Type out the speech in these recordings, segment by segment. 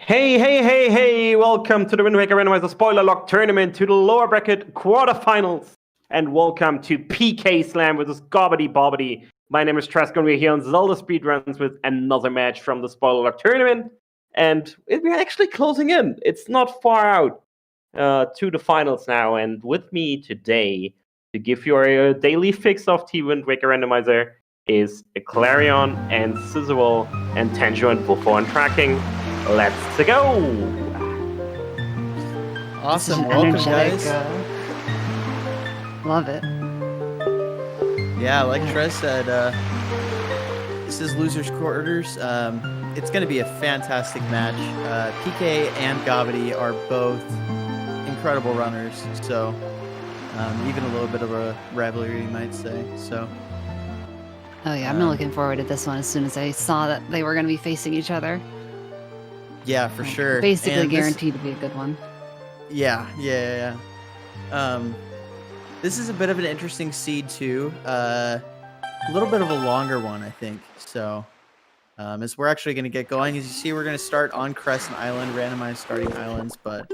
Hey, welcome to the Wind Waker Randomizer Spoiler Lock Tournament, to the lower bracket quarterfinals, and welcome to PK Slam with this GobbityBobbity. My name is Trask, and we're here on ZeldaSpeedRuns with another match from the Spoiler Lock Tournament, and we're actually closing in. It's not far out to the finals now, and with me today to give you a daily fix of Wind Waker Randomizer is Clarion and Sizzle and Tanjo and Buffo on tracking. Let's go! Awesome, welcome guys. Love it. Yeah, like Trez said, this is losers quarters. It's going to be a fantastic match. PK and Gobbity are both incredible runners, so even a little bit of a rivalry, you might say. So. Oh yeah, I've been looking forward to this one as soon as I saw that they were going to be facing each other. Yeah, for sure. Basically and guaranteed to be a good one. Yeah. This is a bit of an interesting seed too. A little bit of a longer one, I think. So, as we're actually going to get going, as you see, we're going to start on Crescent Island, randomized starting islands. But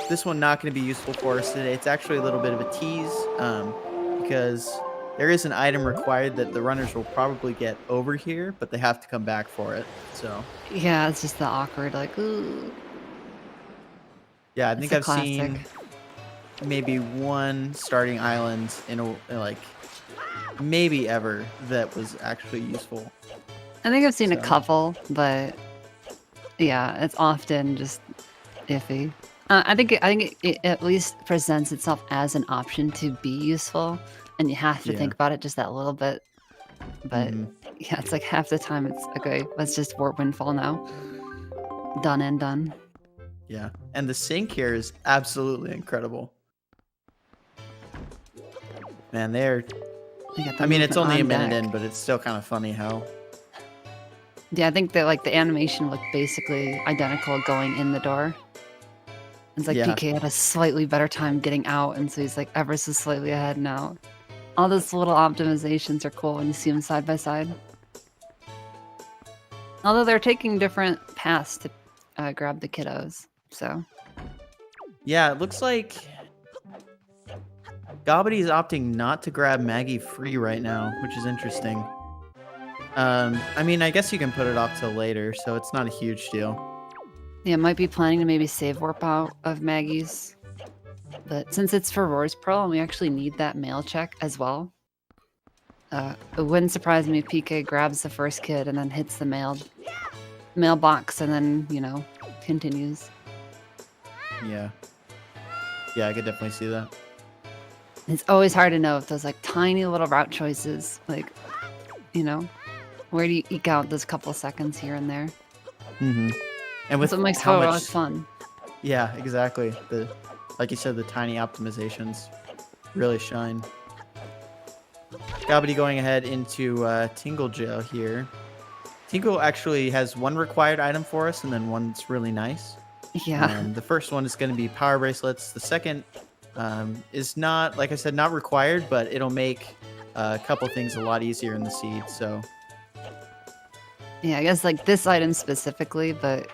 this one not going to be useful for us today. It's actually a little bit of a tease because there is an item required that the runners will probably get over here, but they have to come back for it. So yeah, it's just the awkward, like, ooh. Yeah, I think I've seen maybe one starting island in a like maybe ever that was actually useful. I think I've seen a couple, but yeah, it's often just iffy. I think it at least presents itself as an option to be useful. And you have to think about it just that little bit. But yeah, it's like half the time it's, okay, let's just warp windfall now. Done and done. Yeah, and the sync here is absolutely incredible. Man, I mean, it's only a minute in, but it's still kind of funny how... Yeah, I think that like the animation looked basically identical going in the door. It's like PK had a slightly better time getting out, and so he's like ever so slightly ahead now. All those little optimizations are cool when you see them side by side. Although they're taking different paths to grab the kiddos, so. Yeah, it looks like Gobbity is opting not to grab Maggie free right now, which is interesting. I mean, I guess you can put it off till later, so it's not a huge deal. Yeah, might be planning to maybe save warp out of Maggie's. But since it's for Roar's Pearl and we actually need that mail check as well, it wouldn't surprise me if PK grabs the first kid and then hits the mailbox and then, you know, continues. Yeah. Yeah, I could definitely see that. It's always hard to know if those like tiny little route choices, like, you know, where do you eke out those couple seconds here and there? Mm-hmm. And with so it makes how it much fun. Yeah, exactly. Like you said, the tiny optimizations really shine. Gobbity going ahead into Tingle Jail here. Tingle actually has one required item for us and then one that's really nice. Yeah. The first one is going to be power bracelets. The second is not, like I said, not required, but it'll make a couple things a lot easier in the seed. So yeah, I guess like this item specifically, but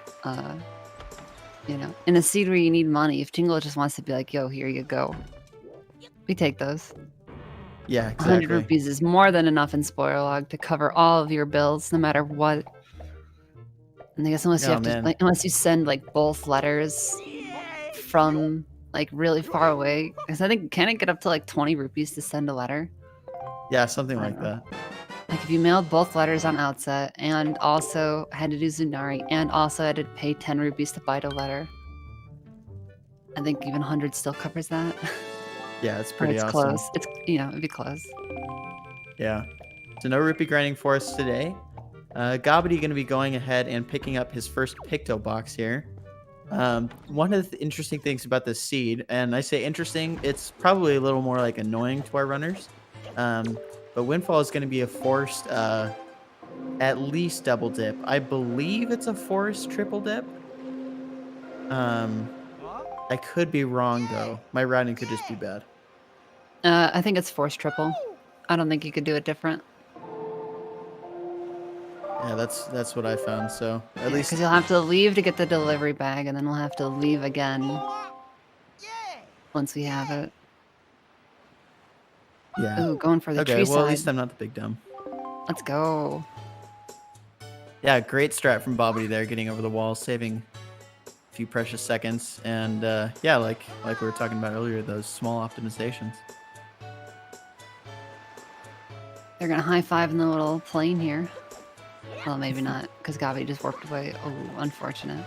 you know, in a seed where you need money, if Tingle just wants to be like, yo, here you go, we take those. Yeah, exactly. 100 rupees is more than enough in Spoiler Log to cover all of your bills, no matter what. And I guess unless you have to, like, unless you send like both letters from like really far away, because I think, can it get up to like 20 rupees to send a letter? Yeah, something like that. Like if you mailed both letters on outset and also had to do Zunari and also had to pay 10 rupees to bite a letter, I think even 100 still covers that. Yeah, it's pretty awesome. Close. It's, you know, it'd be close. Yeah. So no rupee grinding for us today. Gobbity going to be going ahead and picking up his first Picto box here. One of the interesting things about this seed, and I say interesting, it's probably a little more like annoying to our runners. But Windfall is going to be a forced at least double dip. I believe it's a forced triple dip. I could be wrong, though. My routing could just be bad. I think it's forced triple. I don't think you could do it different. Yeah, that's what I found. So at least because you'll have to leave to get the delivery bag, and then we'll have to leave again once we have it. yeah. Ooh, going for the Okay, tree well side. at least I'm not the big dumb. Let's go. Yeah, great strat from Bobbity there, getting over the wall, saving a few precious seconds, and yeah, like we were talking about earlier, those small optimizations. They're gonna high five in the little plane here. Well, maybe not, because Gobby just warped away. Oh, unfortunate.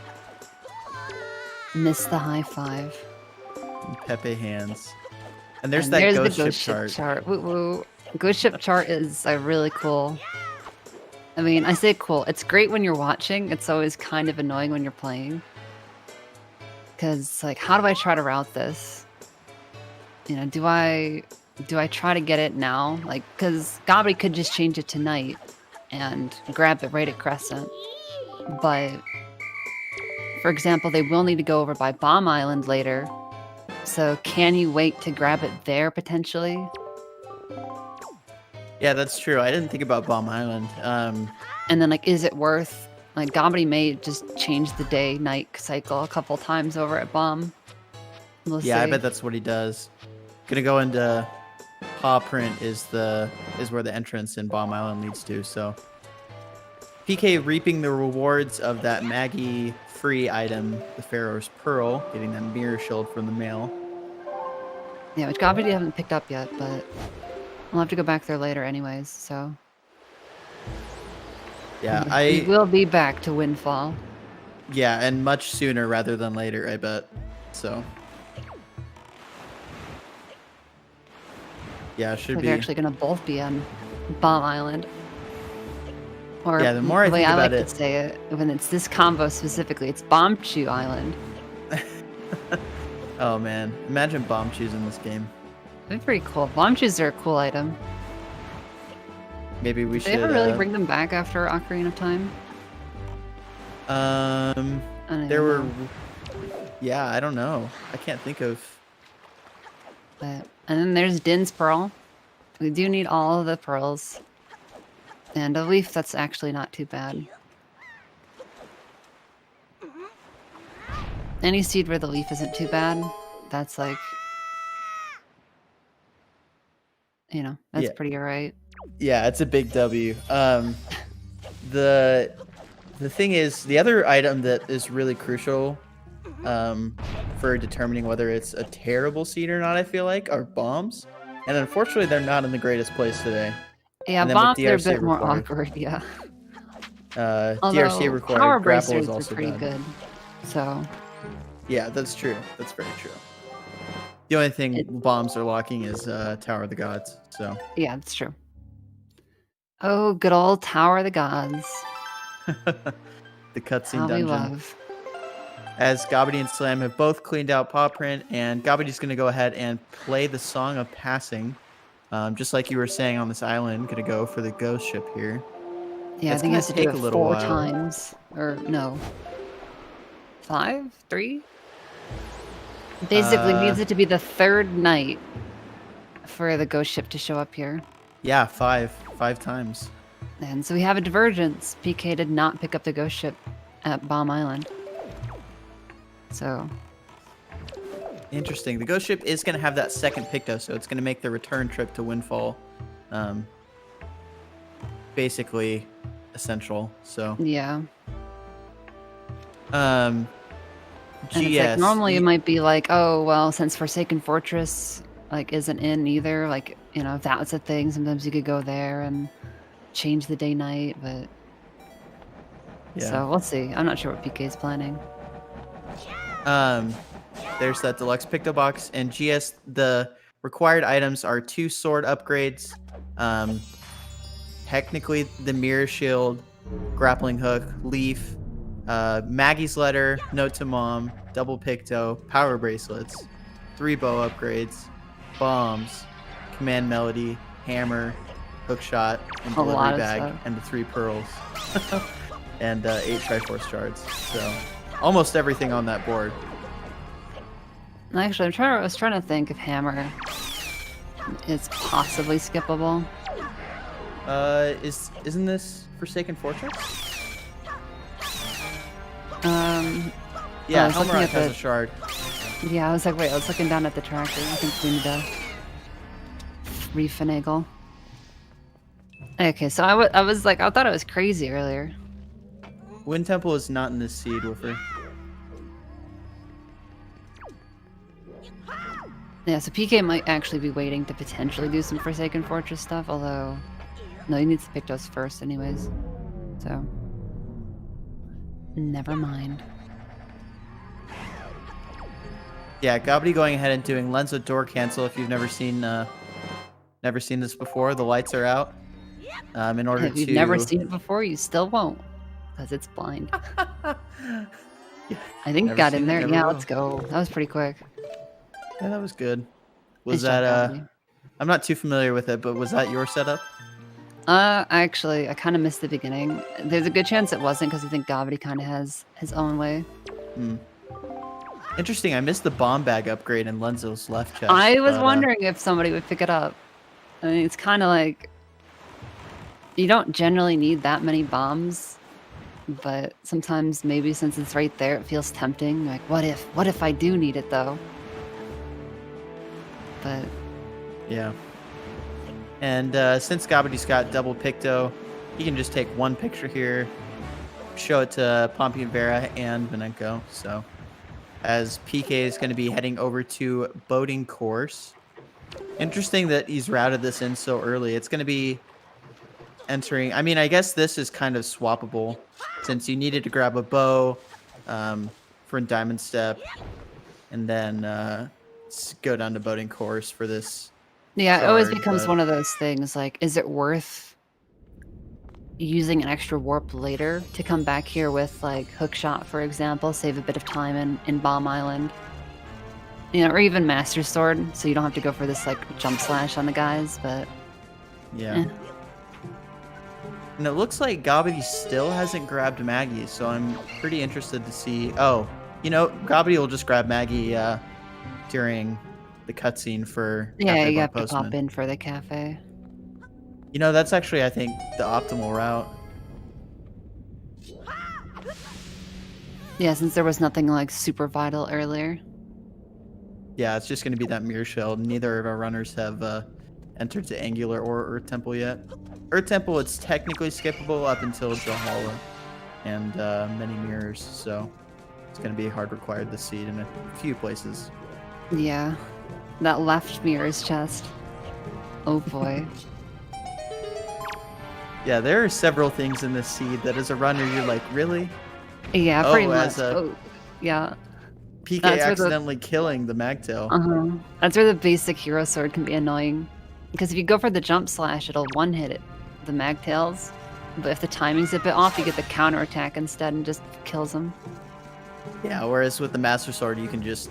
Missed the high five. And Pepe hands. And there's And that there's ghost the ship ghost chart. ship chart. Woo woo. Ghost ship chart is really cool. I mean, I say cool. It's great when you're watching. It's always kind of annoying when you're playing. Because, like, how do I try to route this? You know, do I try to get it now? Like, because Gobby could just change it tonight and grab it right at Crescent. But, for example, they will need to go over by Bomb Island later. So can you wait to grab it there, potentially? Yeah, that's true. I didn't think about Bomb Island. And then, like, is it worth... Like, Gobby may just change the day-night cycle a couple times over at Bomb. We'll Yeah, I see. bet that's what he does. Gonna go into Paw Print is where the entrance in Bomb Island leads to. So PK reaping the rewards of that Maggie free item, the Pharaoh's Pearl, getting that mirror shield from the mail. Yeah, which Gobby haven't picked up yet, but we'll have to go back there later anyways, so... Yeah, We will be back to Windfall. yeah, and much sooner rather than later, I bet. So yeah, should We're be. actually going to both be on Bomb Island. Or Yeah, the more I the way think I like about it- to say it, when it's this combo specifically, it's Bomb Chew Island. Oh man, imagine bomb chews in this game. That'd be pretty cool. Bomb Chews are a cool item. Maybe we Did they should. ever really bring them back after Ocarina of Time? I don't There even were. know. Yeah, I don't know. I can't think of. But, and then there's Din's Pearl. We do need all of the pearls. And a leaf that's actually not too bad. Any seed where the leaf isn't too bad, that's like... You know, that's Yeah. pretty alright. Yeah, it's a big W. The thing is, the other item that is really crucial for determining whether it's a terrible seed or not, I feel like, are bombs. And unfortunately, they're not in the greatest place today. Yeah, And then with bombs are a DRC bit more required. awkward, yeah. DRC Although, required power grapple bracers is are also pretty done. good. So, Yeah, that's true. That's very true. The only thing bombs are locking is Tower of the Gods. So yeah, that's true. Oh, good old Tower of the Gods. the cutscene How we dungeon. love. As Gobbity and Slam have both cleaned out Paw Print, and Gobbity's going to go ahead and play the Song of Passing. Just like you were saying on this island, going to go for the ghost ship here. Yeah, It's I think he gonna has to take do a it little 4 while. times. Or, no. 5? 3? Basically, needs it to be the 3rd night for the ghost ship to show up here. Yeah, 5 times. And so we have a divergence. PK did not pick up the ghost ship at Bomb Island. So, Interesting. The ghost ship is going to have that second picto, so it's going to make the return trip to Windfall basically essential. So, yeah. GS. And it's like, normally it might be like, oh, well, since Forsaken Fortress like isn't in either, like, you know, if that was a thing, sometimes you could go there and change the day night, but Yeah. so we'll see. I'm not sure what PK is planning. There's that deluxe picto box, and GS, the required items are 2 sword upgrades, technically the mirror shield, grappling hook, leaf, Maggie's letter, note to mom, double picto, power bracelets, 3 bow upgrades, bombs, command melody, hammer, hook shot, and A lot delivery of bag, stuff. and the 3 pearls, and 8 Triforce shards. So almost everything on that board. Actually, I was trying to think if hammer is possibly skippable. Isn't this Forsaken Fortress? Yeah, I was looking Helmrock at has the- a shard. Yeah, I was like, wait, I was looking down at the tractor. I think we need to refinagle. Okay, so I was like, I thought it was crazy earlier. Wind Temple is not in this seed, Woofer. Yeah, so PK might actually be waiting to potentially do some Forsaken Fortress stuff, although... No, he needs to pick those first anyways. So... Never mind. Yeah, Gobbity going ahead and doing lens with door cancel. If you've never seen this before, the lights are out. In order If you've to... never seen it before, you still won't. Because it's blind. I think Never got seen in it, there. never Yeah, will. let's go. That was pretty quick. Yeah, that was good. Was Nice job, that Gobbity. I'm not too familiar with it, but was that your setup? Actually, I kind of missed the beginning. There's a good chance it wasn't because I think Gobbity kind of has his own way. Hmm. Interesting. I missed the bomb bag upgrade in Lenzo's left chest. I was but, wondering if somebody would pick it up. I mean, it's kind of like you don't generally need that many bombs, but sometimes maybe since it's right there, it feels tempting. Like, what if I do need it though? But Yeah. And since Gobbity's got double Picto, he can just take one picture here, show it to Pompey and Vera and Venenko. So, as PK is going to be heading over to boating course. Interesting that he's routed this in so early. It's going to be entering... I mean, I guess this is kind of swappable since you needed to grab a bow for Diamond Step and then go down to boating course for this. yeah, it always Shard, becomes but- one of those things. Like, is it worth using an extra warp later to come back here with like Hookshot, for example, save a bit of time in Bomb Island? You know, or even Master Sword, so you don't have to go for this like jump slash on the guys, but Yeah. Eh. And it looks like Gobbity still hasn't grabbed Maggie, so I'm pretty interested to see... Oh, you know, Gobbity will just grab Maggie during the cutscene for yeah, Cafe you Bar have to Postman. pop in for the cafe. You know, that's actually, I think, the optimal route. Yeah, since there was nothing like super vital earlier. Yeah, it's just going to be that mirror shell. Neither of our runners have entered to Angular or Earth Temple yet. Earth Temple, it's technically skippable up until Jahala and many mirrors, so it's going to be hard required this seed in a few places. Yeah, that left mirror's chest. Oh boy. Yeah, there are several things in this seed that as a runner, you're like, really? Yeah, Oh, pretty as much. a- Oh, yeah. PK That's where the- accidentally killing the Magtail. Uh-huh. That's where the basic hero sword can be annoying. Because if you go for the jump slash, it'll one-hit it, the Magtails. But if the timing's a bit off, you get the counterattack instead and just kills them. Yeah, whereas with the Master Sword, you can just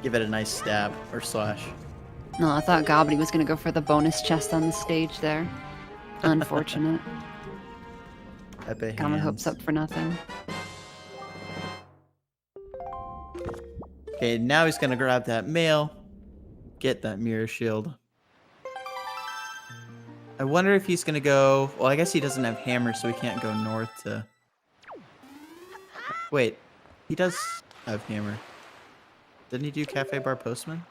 give it a nice stab or slash. No, I thought Gobbity was going to go for the bonus chest on the stage there. Unfortunate. Epic Got my hands. hopes up for nothing. Okay, now he's gonna grab that mail, get that mirror shield. I wonder if he's gonna go... Well, I guess he doesn't have hammer, so he can't go north to... Wait, he does have hammer. Didn't he do Cafe Bar Postman?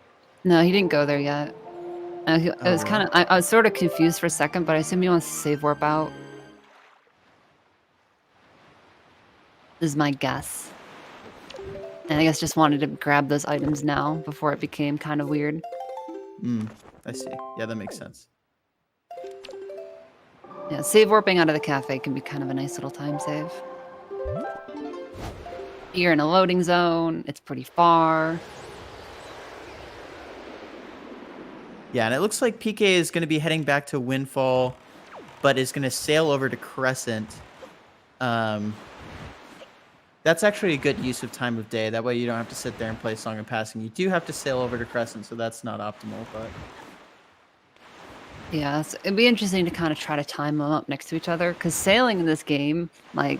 No, he didn't go there yet. It was Oh, kind of... I was sort of confused for a second, but I assume he wants to save warp out. Is my guess. And I guess just wanted to grab those items now before it became kind of weird. I see. Yeah, that makes sense. Yeah, save warping out of the cafe can be kind of a nice little time save. You're in a loading zone. It's pretty far. Yeah, and it looks like PK is going to be heading back to Windfall, but is going to sail over to Crescent. That's actually a good use of time of day. That way you don't have to sit there and play Song of Passing. You do have to sail over to Crescent, so that's not optimal, but... Yeah, so it'd be interesting to kind of try to time them up next to each other, because sailing in this game, like,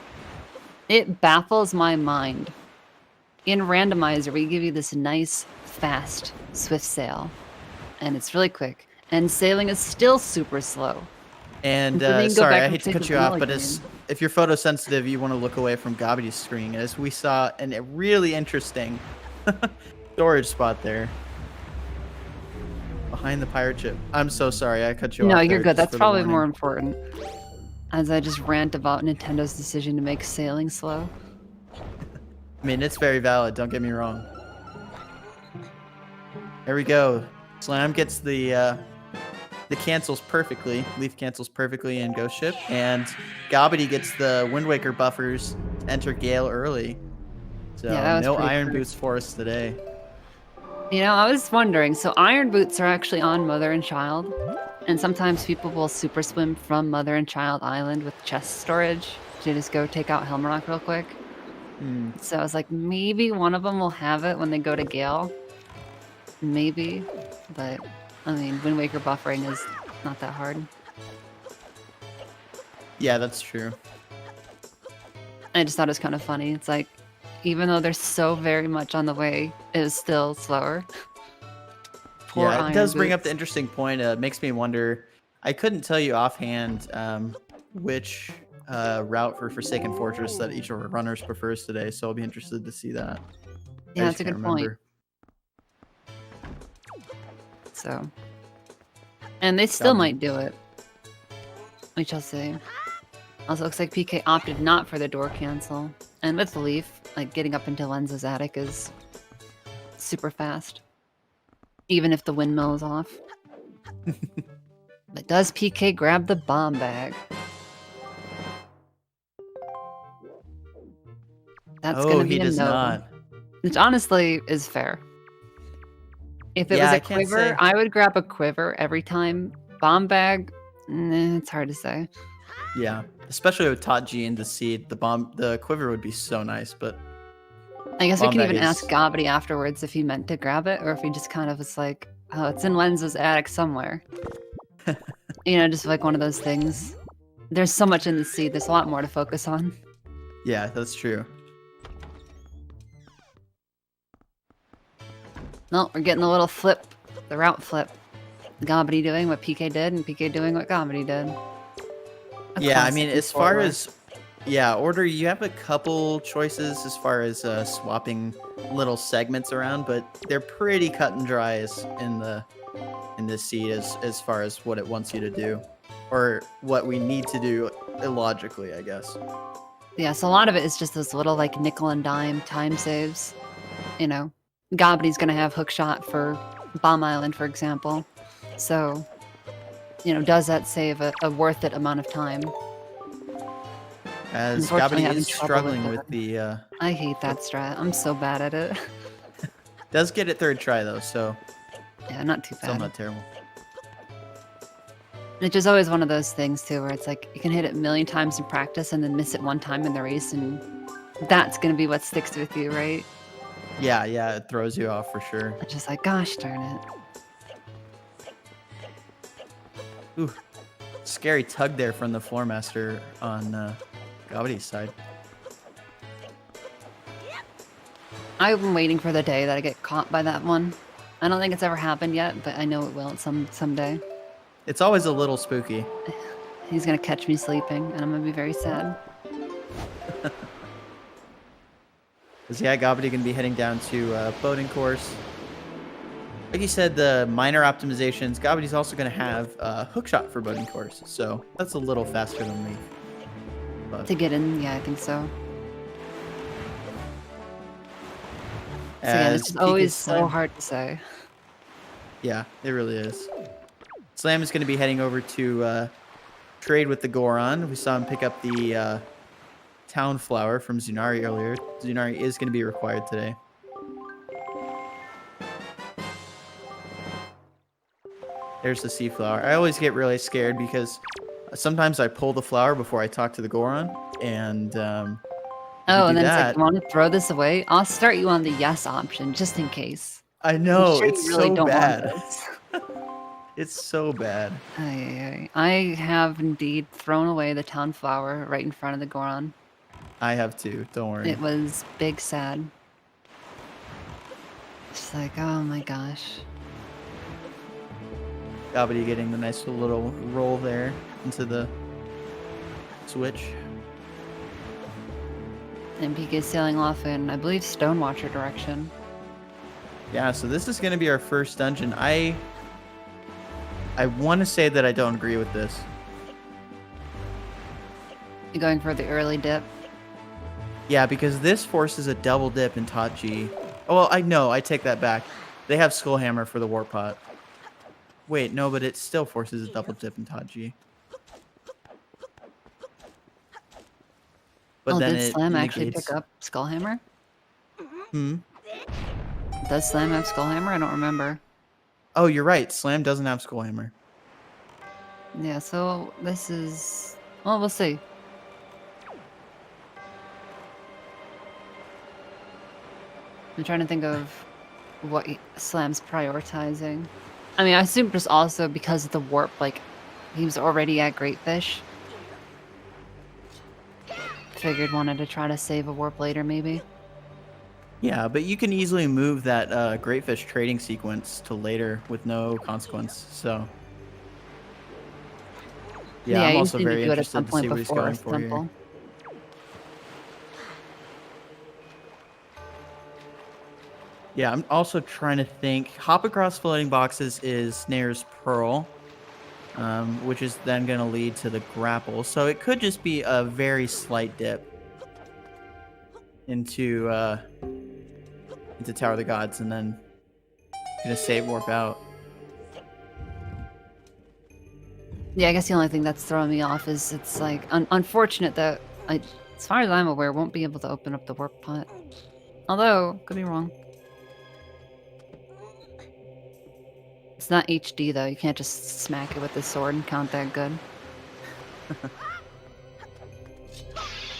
it baffles my mind. In Randomizer, we give you this nice, fast, swift sail, and it's really quick. And sailing is still super slow. And So then you can go sorry, back I and hate to take cut the you off, vanilla but game. if you're photosensitive, you want to look away from Gobbity's screen, as we saw a really interesting storage spot there behind the pirate ship. I'm so sorry, I cut you No, off. you're there good. just That's for the probably warning. more important. As I just rant about Nintendo's decision to make sailing slow. I mean, it's very valid. Don't get me wrong. There we go. Slam gets the cancels perfectly. Leaf cancels perfectly in Ghost Ship, and Gobbity gets the Wind Waker buffers to enter Gale early. So Yeah, that was no pretty Iron quick. Boots for us today. You know, I was wondering, so Iron Boots are actually on Mother and Child, and sometimes people will super swim from Mother and Child Island with chest storage to just go take out Helmrock real quick. Hmm. So I was like, maybe one of them will have it when they go to Gale. Maybe, but I mean, Wind Waker buffering is not that hard. Yeah, that's true. I just thought it was kind of funny. It's like, even though they're so very much on the way, it is still slower. Poor Yeah, it Iron does bring up Boots. the interesting point. Makes me wonder. I couldn't tell you offhand which route for Forsaken Fortress that each of our runners prefers today, so I'll be interested to see that. Yeah, I that's just a can't good point. remember. So, and they still Got might do it. We shall see. Also, looks like PK opted not for the door cancel, and with the Leaf, like getting up into Lenz's attic is super fast, even if the windmill is off. But does PK grab the bomb bag? That's gonna be he a does no. not. Which honestly is fair. If it Yeah, was a I can't quiver, say. I would grab a quiver every time. Bomb bag, it's hard to say. Yeah, especially with Tot G in the seed, the quiver would be so nice, but I guess we bomb can bag even ask is- Gobbity afterwards if he meant to grab it, or if he just kind of was like, oh, it's in Lenz's attic somewhere. You know, just like one of those things. There's so much in the seed, there's a lot more to focus on. Yeah, that's true. No, we're getting the little flip, the route flip. Gobbity doing what PK did, and PK doing what Gobbity did. A Yeah, I classic mean, in as far Fort as order, you have a couple choices as far as swapping little segments around, but they're pretty cut and dry in this seed as far as what it wants you to do, or what we need to do illogically, I guess. Yeah, so a lot of it is just those little like nickel and dime time saves. You know, Gobbity's gonna have hookshot for Bomb Island, for example. So, you know, does that save a worth it amount of time? As Unfortunately, Gobbity having is trouble struggling with with the I hate that strat. I'm so bad at it. does get it third try though, so Yeah, not too still bad. not terrible. It's just always one of those things too, where it's like you can hit it a million times in practice and then miss it one time in the race, and that's gonna be what sticks with you, right? Yeah, it throws you off for sure. It's just like, gosh darn it. Ooh, scary tug there from the floor master on Gobbity's side. I've been waiting for the day that I get caught by that one. I don't think it's ever happened yet, but I know it will someday. It's always a little spooky. He's gonna catch me sleeping, and I'm gonna be very sad. Because yeah, Gobbity gonna be heading down to boating course. Like you said, the minor optimizations. Gobbity's also gonna have hookshot for boating course, so that's a little faster than Leaf. But To get in, yeah, I think so. So yeah, it's as just PK always so Slam- hard to say. Yeah, it really is. Slam is gonna be heading over to trade with the Goron. We saw him pick up the town flower from Zunari earlier. Zunari is gonna be required today. There's the sea flower. I always get really scared because sometimes I pull the flower before I talk to the Goron, and Oh, and do then it's like, that- you want to throw this away? I'll start you on the yes option, just in case. I I'm know sure you it's really so don't want bad. this. It's so bad. I have indeed thrown away the town flower right in front of the Goron. I have to. Don't worry. It was big sad. It's like, oh my gosh. Gobbity getting the nice little roll there. into the switch. And PK sailing off in, I believe, Stonewatcher direction. Yeah, so this is going to be our first dungeon. I want to say that I don't agree with this. You going for the early dip? Yeah, because this forces a double dip in Tachi. Oh, well, I take that back. They have Skullhammer for the Warp Pot. Wait, no, but it still forces a double dip in Tachi. But then did it Slam actually negates... pick up Skullhammer? Hmm? Does Slam have Skullhammer? I don't remember. Oh, you're right. Slam doesn't have Skullhammer. Yeah, so this is... Well, we'll see. I'm trying to think of what Slam's prioritizing. I mean, I assume just also because of the warp, like, he was already at Great Fish. Figured wanted to try to save a warp later, maybe. Yeah, but you can easily move that Great Fish trading sequence to later with no consequence, so... Yeah, I'm you also seem to very do it at interested some to point see what he's before going for here. Temple. Yeah, I'm also trying to think. Hop across floating boxes is Snare's Pearl, which is then going to lead to the grapple. So it could just be a very slight dip into Tower of the Gods, and then gonna save warp out. Yeah, I guess the only thing that's throwing me off is it's like unfortunate that as far as I'm aware, won't be able to open up the warp pot. Although, could be wrong. It's not HD though. You can't just smack it with the sword and count that good.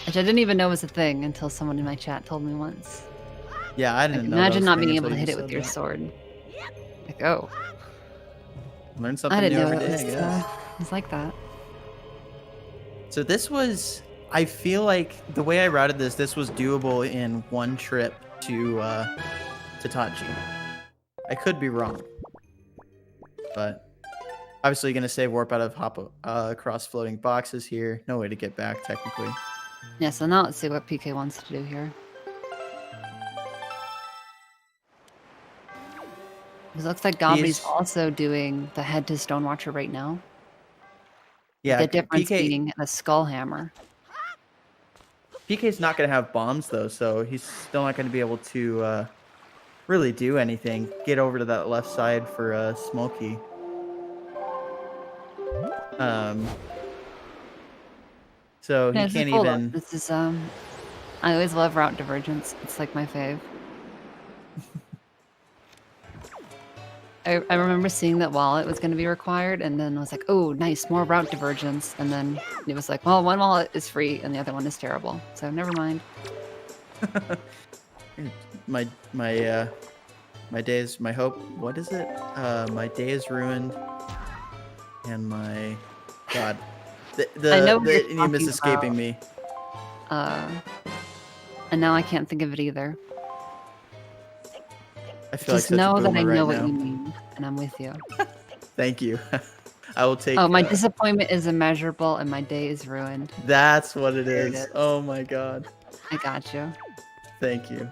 Which I didn't even know was a thing until someone in my chat told me once. Yeah, I didn't know. Imagine not those being things able to until hit you it with said your that. sword. Like, oh. Learn something I didn't new know every it day, was, I guess. it was like that. So this was, I feel like the way I routed this was doable in one trip to Tachi. I could be wrong, but obviously going to save warp out of hop across floating boxes here. No way to get back technically. Yeah, so now let's see what PK wants to do here. It looks like Gobbity's also doing the head to Stonewatcher right now. Yeah, The difference PK, being a skull hammer. PK's not going to have bombs though, so he's still not going to be able to really do anything. Get over to that left side for Smokey. So he can't even. This is I always love route divergence. It's like my fave. I remember seeing that wallet was going to be required, and then I was like, oh, nice, more route divergence. And then it was like, well, one wallet is free, and the other one is terrible. So never mind. my day is my hope. What is it? My day is ruined, and my God, the name is escaping me. And now I can't think of it either. I feel just like know that I right know what now. you mean, and I'm with you. Thank you. I will take. Oh, my disappointment is immeasurable, and my day is ruined. That's what it There is. it is. Oh my God. I got you. Thank you.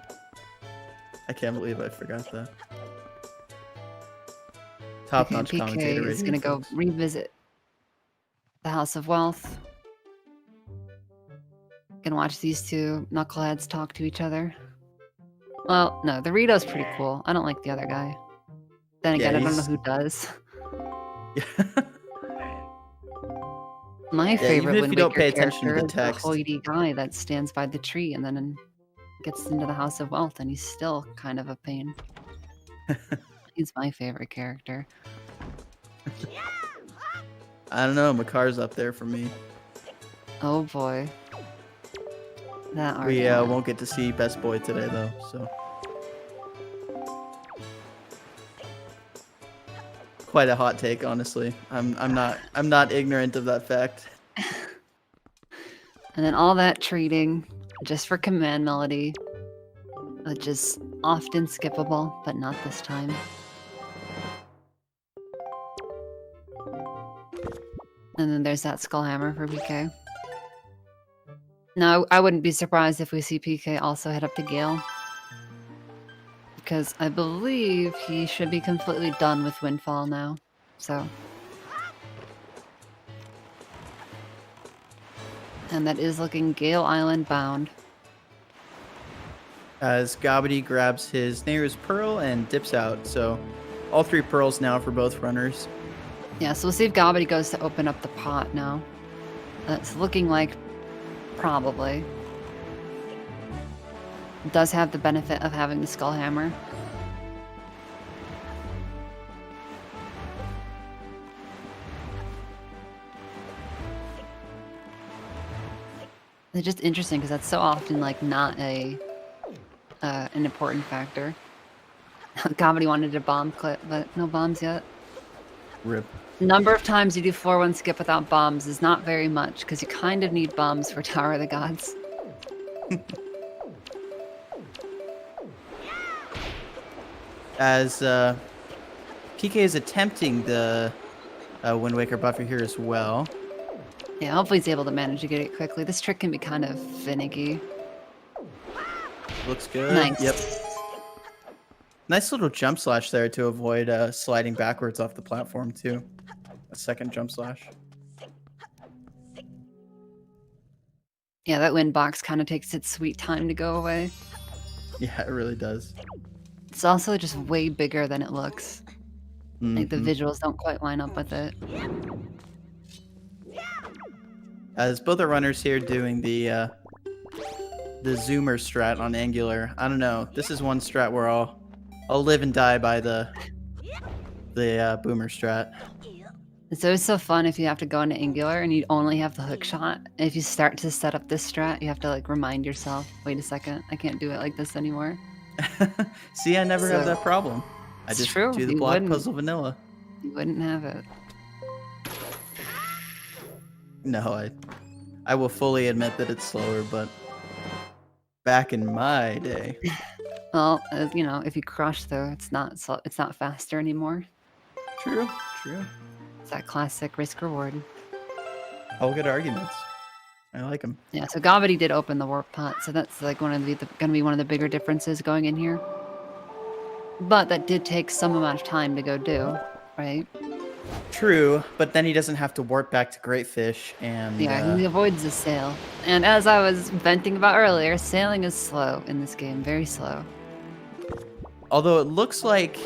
I can't believe I forgot that. Top-notch PK commentator. is gonna go revisit the House of Wealth. Gonna watch these two knuckleheads talk to each other. Well, no, the Rito's pretty cool. I don't like the other guy. Then again, I don't know who does. My favorite even if you don't pay attention to the character is text. the hoity guy that stands by the tree and then gets into the House of Wealth, and he's still kind of a pain. He's my favorite character. I don't know. Makar's up there for me. Oh boy. That We won't get to see Best Boy today though, so. Quite a hot take, honestly. I'm not ignorant of that fact. And then all that treating just for command melody, which is often skippable, but not this time. And then there's that skull hammer for PK. Now, I wouldn't be surprised if we see PK also head up to Gale. Because I believe he should be completely done with Windfall now. So. And that is looking Gale Island bound. As Gobbity grabs his nearest pearl and dips out. So all 3 pearls now for both runners. Yeah, so we'll see if Gobbity goes to open up the pot now. It's looking like probably. It does have the benefit of having the skull hammer. It's just interesting because that's so often like not an important factor. Gobbity wanted a bomb clip, but no bombs yet. Rip. Number of times you do 4-1 skip without bombs is not very much because you kind of need bombs for Tower of the Gods. As PK is attempting the Wind Waker buffer here as well. Yeah, hopefully he's able to manage to get it quickly. This trick can be kind of finicky. Looks good. Nice. Yep. Nice little jump slash there to avoid sliding backwards off the platform too. A second jump slash. Yeah, that wind box kind of takes its sweet time to go away. Yeah, it really does. It's also just way bigger than it looks. Like the Mhm. visuals don't quite line up with it. As both are runners here doing the zoomer strat on angular. I don't know. This is one strat where I'll live and die by the boomer strat. It's always so fun if you have to go into angular and you only have the hook shot. If you start to set up this strat, you have to like remind yourself, wait a second, I can't do it like this anymore. See, I never have So, that problem. I it's just true, do the you block wouldn't. puzzle vanilla. You wouldn't have it. No, I will fully admit that it's slower, but back in my day. Well, you know, if you crush though, it's not faster anymore. True, true. It's that classic risk reward. All good arguments. I like them. Yeah, so Gobbity did open the warp pot, so that's like gonna be one of the bigger differences going in here. But that did take some amount of time to go do, right? True, but then he doesn't have to warp back to Greatfish and Yeah, he avoids the sail. And as I was venting about earlier, sailing is slow in this game, very slow. although it looks like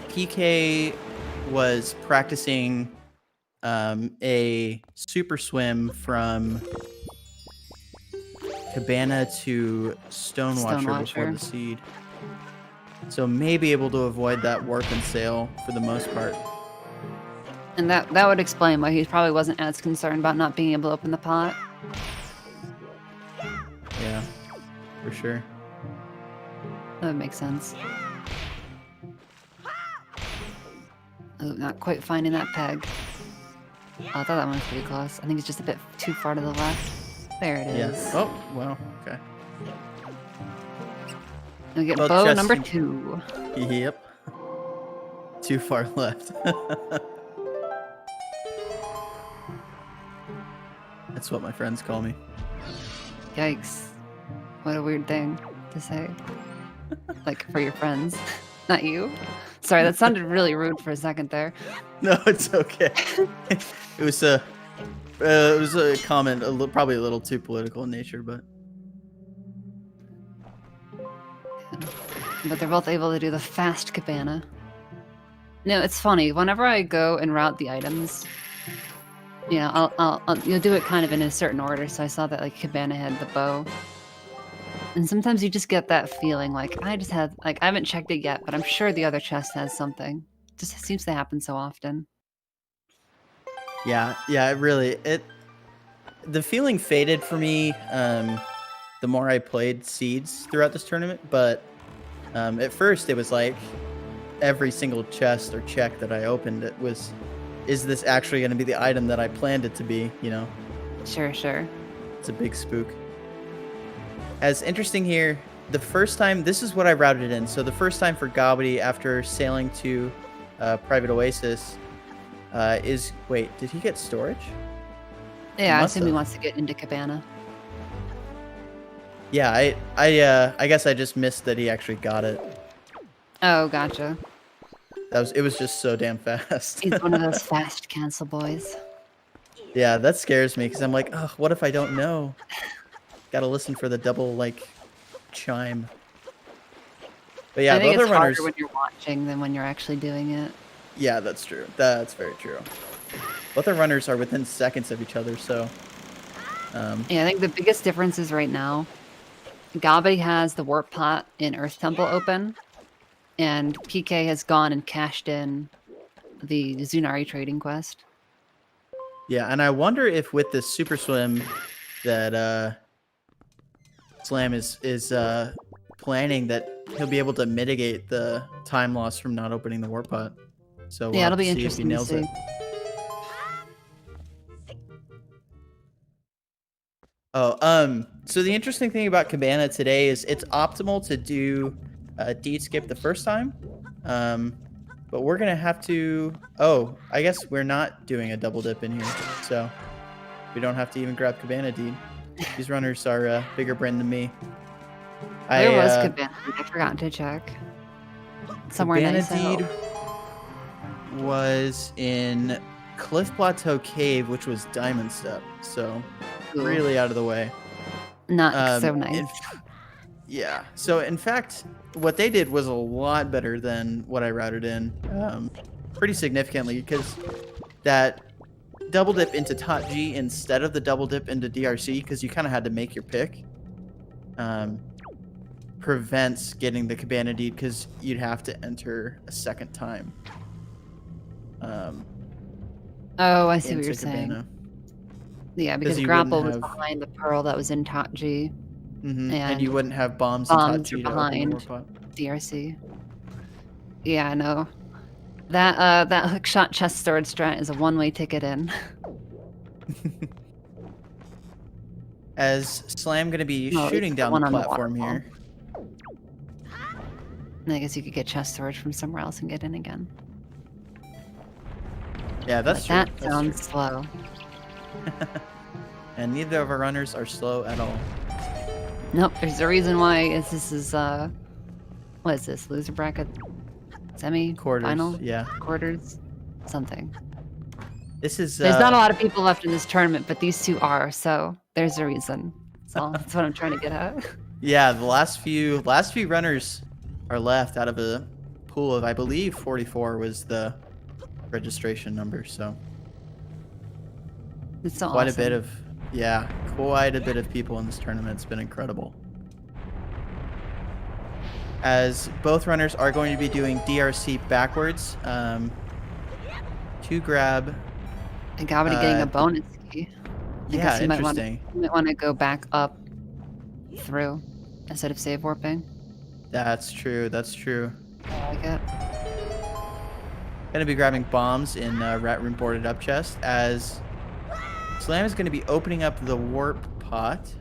PK was practicing a super swim from Cabana to Stonewatcher before the seed. So maybe able to avoid that warp and sail for the most part. And that would explain why he probably wasn't as concerned about not being able to open the pot. Yeah, for sure. That would make sense. Oh, not quite finding that peg. Oh, I thought that one was pretty close. I think it's just a bit too far to the left. There it is. Yes. Oh, well, okay. We get Well, bow Chess, number you- 2. Yep. Too far left. That's what my friends call me. Yikes. What a weird thing to say. Like, for your friends. Not you. Sorry, that sounded really rude for a second there. No, it's okay. It was a comment, probably a little too political in nature, but But they're both able to do the fast cabana. No, it's funny. Whenever I go and route the items, you know, you'll do it kind of in a certain order. So I saw that like cabana had the bow, and sometimes you just get that feeling like I haven't checked it yet, but I'm sure the other chest has something. Just seems to happen so often. yeah, the feeling faded for me the more I played seeds throughout this tournament, but at first it was like every single chest or check that I opened, it was, is this actually going to be the item that I planned it to be, you know? Sure. It's a big spook. As interesting here, the first time, this is what I routed in. So the first time for Gobbity after sailing to Private Oasis, Wait, did he get storage? Yeah, I must assume he have. wants to get into Cabana. Yeah, I guess I just missed that he actually got it. Oh, gotcha. It was just so damn fast. He's one of those fast cancel boys. Yeah, that scares me because I'm like, oh, what if I don't know? Gotta listen for the double like chime. But yeah, I think both it's our runners. harder when you're watching than when you're actually doing it. Yeah, that's true. That's very true. Both our runners are within seconds of each other, so. Yeah, I think the biggest difference is right now, Gobbity has the warp pot in Earth Temple open, and PK has gone and cashed in the Zunari trading quest. Yeah, and I wonder if with this super swim that Slam is planning that he'll be able to mitigate the time loss from not opening the warp pot. So we'll Yeah, have it'll be to see if he interesting to nails see. it. Oh, so the interesting thing about Cabana today is it's optimal to do a deed skip the first time. But we're gonna have to, I guess we're not doing a double dip in here. So we don't have to even grab Cabana deed. These runners are bigger brain than me. There was Cabana. I forgot to check. Somewhere Cabana nice. I hope. deed was in Cliff Plateau Cave, which was Diamond Step. So Ooh. really out of the way. Not so nice. Yeah. So in fact, what they did was a lot better than what I routed in, pretty significantly, because that double dip into Top G instead of the double dip into DRC, because you kind of had to make your pick, prevents getting the Cabana deed because you'd have to enter a second time. Oh, I see what into you're saying. Cabana. Yeah, because you Grapple wouldn't was have- behind the pearl that was in Top G. And you wouldn't have bombs in Top bombs G are to open the behind. warp pot. DRC. Yeah, I know. That hookshot chest storage strat is a one-way ticket in. As Slam gonna be No, shooting it's the down one the on the platform waterfall. here. And I guess you could get chest storage from somewhere else and get in again. Yeah, that's But true. that That's sounds slow. true. And neither of our runners are slow at all. Nope, there's a reason why this is what is this? Loser bracket? Semi? Quarters, Final? yeah. Quarters? Something. This is There's not a lot of people left in this tournament, but these two are, so there's a reason. That's what I'm trying to get at. yeah, the last few runners are left out of a pool of, I believe 44 was the registration number, so It's so quite awesome. a bit of people in this tournament. It's been incredible. As both runners are going to be doing DRC backwards, to grab. And Gobbity getting a bonus key. I Yeah, guess you interesting. might want to go back up through instead of save warping. That's true. That's true. I like it. Gonna be grabbing bombs in Rat Room boarded up chest as Slam is gonna be opening up the warp pot.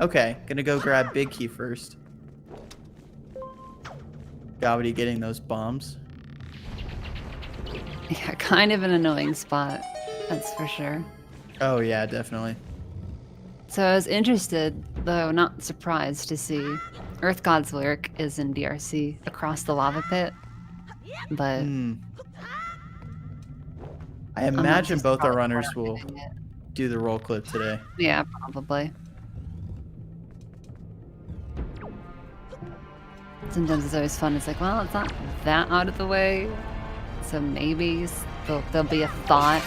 Okay, gonna go grab Big Key first. Gobbity getting those bombs. Yeah, kind of an annoying spot. That's for sure. Oh yeah, definitely. So I was interested, though not surprised, to see Earth God's Lyric is in DRC across the lava pit. But I I'm not imagine too both our surprised runners for will it. do the roll clip today. Yeah, probably. Sometimes it's always fun. It's like, well, it's not that out of the way. So maybe there'll be a thought,